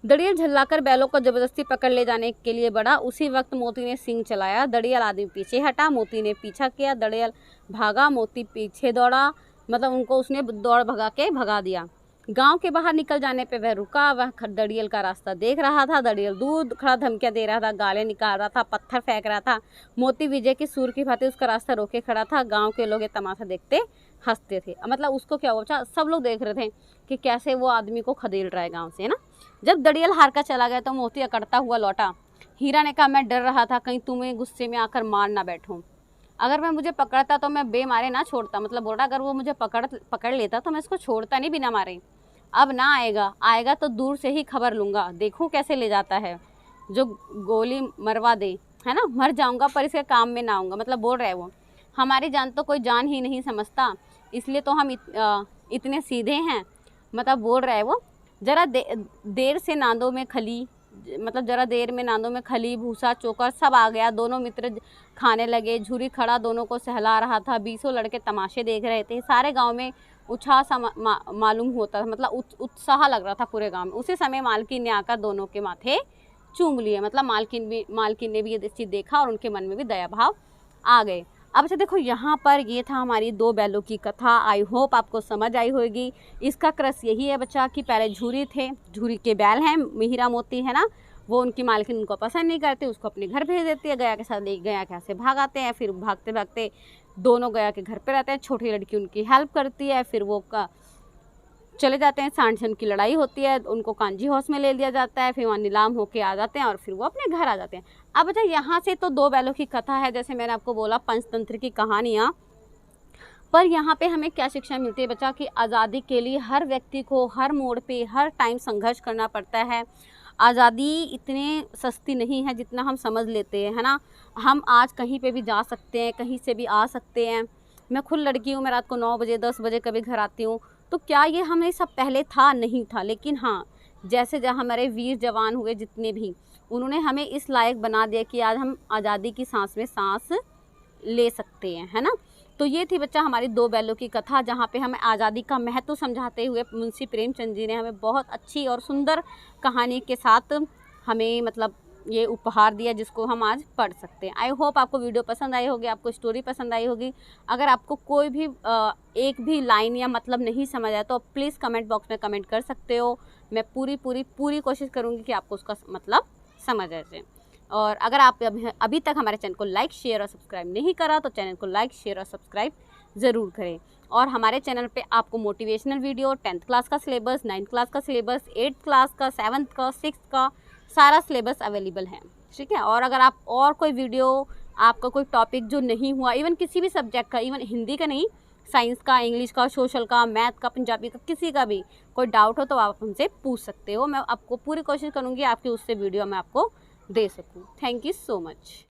दड़ियल झल्लाकर बैलों को जबरदस्ती पकड़ ले जाने के लिए बढ़ा। उसी वक्त मोती ने सींग चलाया। दड़ियल आदमी पीछे हटा, मोती ने पीछा किया। दड़ियल भागा, मोती पीछे दौड़ा। मतलब उनको उसने दौड़ भगा दिया। गांव के बाहर निकल जाने पे वह रुका। वह दड़ियल का रास्ता देख रहा था। दड़ियल दूर खड़ा धमकियां दे रहा था, गालें निकाल रहा था, पत्थर फेंक रहा था। मोती विजय की सूर की भांति उसका रास्ता रोके खड़ा था। गांव के लोग ये तमाशा देखते हंसते थे। मतलब उसको क्या हुआ, सब लोग देख रहे थे कि कैसे वो आदमी को खदेड़ रहा है गाँव से, है ना। जब दड़ियल हार कर चला गया तो मोती अकड़ता हुआ लौटा। हीरा ने कहा मैं डर रहा था कहीं तुम्हें गुस्से में आकर मार ना बैठूं। अगर मैं मुझे पकड़ता तो मैं बेमारे ना छोड़ता। मतलब बोल रहा अगर वो मुझे पकड़ लेता तो मैं इसको छोड़ता नहीं बिना मारे। अब ना आएगा तो दूर से ही खबर लूँगा, देखूँ कैसे ले जाता है, जो गोली मरवा दे, है ना। मर जाऊँगा पर इसके काम में ना आऊँगा। मतलब बोल रहा है वो हमारी जान तो कोई जान ही नहीं समझता, इसलिए तो हम इतने सीधे हैं। मतलब बोल रहा है वो जरा देर से नांदों में खली, मतलब जरा देर में नांदों में खली, भूसा, चोकर सब आ गया। दोनों मित्र खाने लगे। झूरी खड़ा दोनों को सहला रहा था। 20 लड़के तमाशे देख रहे थे। सारे गांव में उत्साह सा मालूम होता था। मतलब उत्साह लग रहा था पूरे गांव में। उसी समय मालकिन ने आकर दोनों के माथे चूम लिए। मतलब मालकिन ने भी ये चीज़ देखा और उनके मन में भी दया भाव आ गए। अब अच्छा देखो यहाँ पर ये था हमारी दो बैलों की कथा। आई होप आपको समझ आई होगी। इसका क्रस यही है बच्चा कि पहले झूरी थे, झूरी के बैल हैं हीरा मोती, है ना। वो उनकी मालकिन उनको पसंद नहीं करती, उसको अपने घर भेज देती है। गया के साथ गया के से भाग आते हैं। फिर भागते भागते दोनों गया के घर पे रहते हैं। छोटी लड़की उनकी हेल्प करती है। फिर वो चले जाते हैं। सांड से उनकी लड़ाई होती है, उनको कांजी हाउस में ले लिया जाता है। फिर वहाँ नीलाम होके आ जाते हैं और फिर वो अपने घर आ जाते हैं। अब अच्छा यहाँ से तो दो बैलों की कथा है, जैसे मैंने आपको बोला पंचतंत्र की कहानियाँ। पर यहाँ पे हमें क्या शिक्षा मिलती है बच्चा कि आज़ादी के लिए हर व्यक्ति को हर मोड़ पे हर टाइम संघर्ष करना पड़ता है। आज़ादी इतनी सस्ती नहीं है जितना हम समझ लेते हैं, है ना। हम आज कहीं पे भी जा सकते हैं, कहीं से भी आ सकते हैं। मैं खुद लड़की हूँ, मैं रात को 9 बजे 10 बजे कभी घर आती हूँ। तो क्या ये हमें सब पहले था? नहीं था। लेकिन हाँ, जैसे जहाँ हमारे वीर जवान हुए जितने भी, उन्होंने हमें इस लायक बना दिया कि आज हम आज़ादी की सांस में सांस ले सकते हैं, है ना। तो ये थी बच्चा हमारी दो बैलों की कथा, जहाँ पे हमें आज़ादी का महत्व समझाते हुए मुंशी प्रेमचंद जी ने हमें बहुत अच्छी और सुंदर कहानी के साथ हमें मतलब ये उपहार दिया जिसको हम आज पढ़ सकते हैं। आई होप आपको वीडियो पसंद आई होगी, आपको स्टोरी पसंद आई होगी। अगर आपको कोई भी एक भी लाइन या मतलब नहीं समझ आया तो प्लीज़ कमेंट बॉक्स में कमेंट कर सकते हो। मैं पूरी कोशिश करूँगी कि आपको उसका मतलब समझ आ जाए। और अगर आप अभी तक हमारे चैनल को लाइक शेयर और सब्सक्राइब नहीं करा तो चैनल को लाइक शेयर और सब्सक्राइब ज़रूर करें। और हमारे चैनल पे आपको मोटिवेशनल वीडियो, 10th क्लास का सिलेबस, 9th क्लास का सिलेबस, 8th क्लास का, 7th का, 6th का सारा सिलेबस अवेलेबल है, ठीक है। और अगर आप और कोई वीडियो, आपका कोई टॉपिक जो नहीं हुआ, इवन किसी भी सब्जेक्ट का, इवन हिंदी का नहीं, साइंस का, इंग्लिश का, सोशल का, मैथ का, पंजाबी का, किसी का भी कोई डाउट हो तो आप हमसे पूछ सकते हो। मैं आपको पूरी कोशिश करूँगी आपकी उससे वीडियो मैं आपको दे सकूँ। Thank you so much.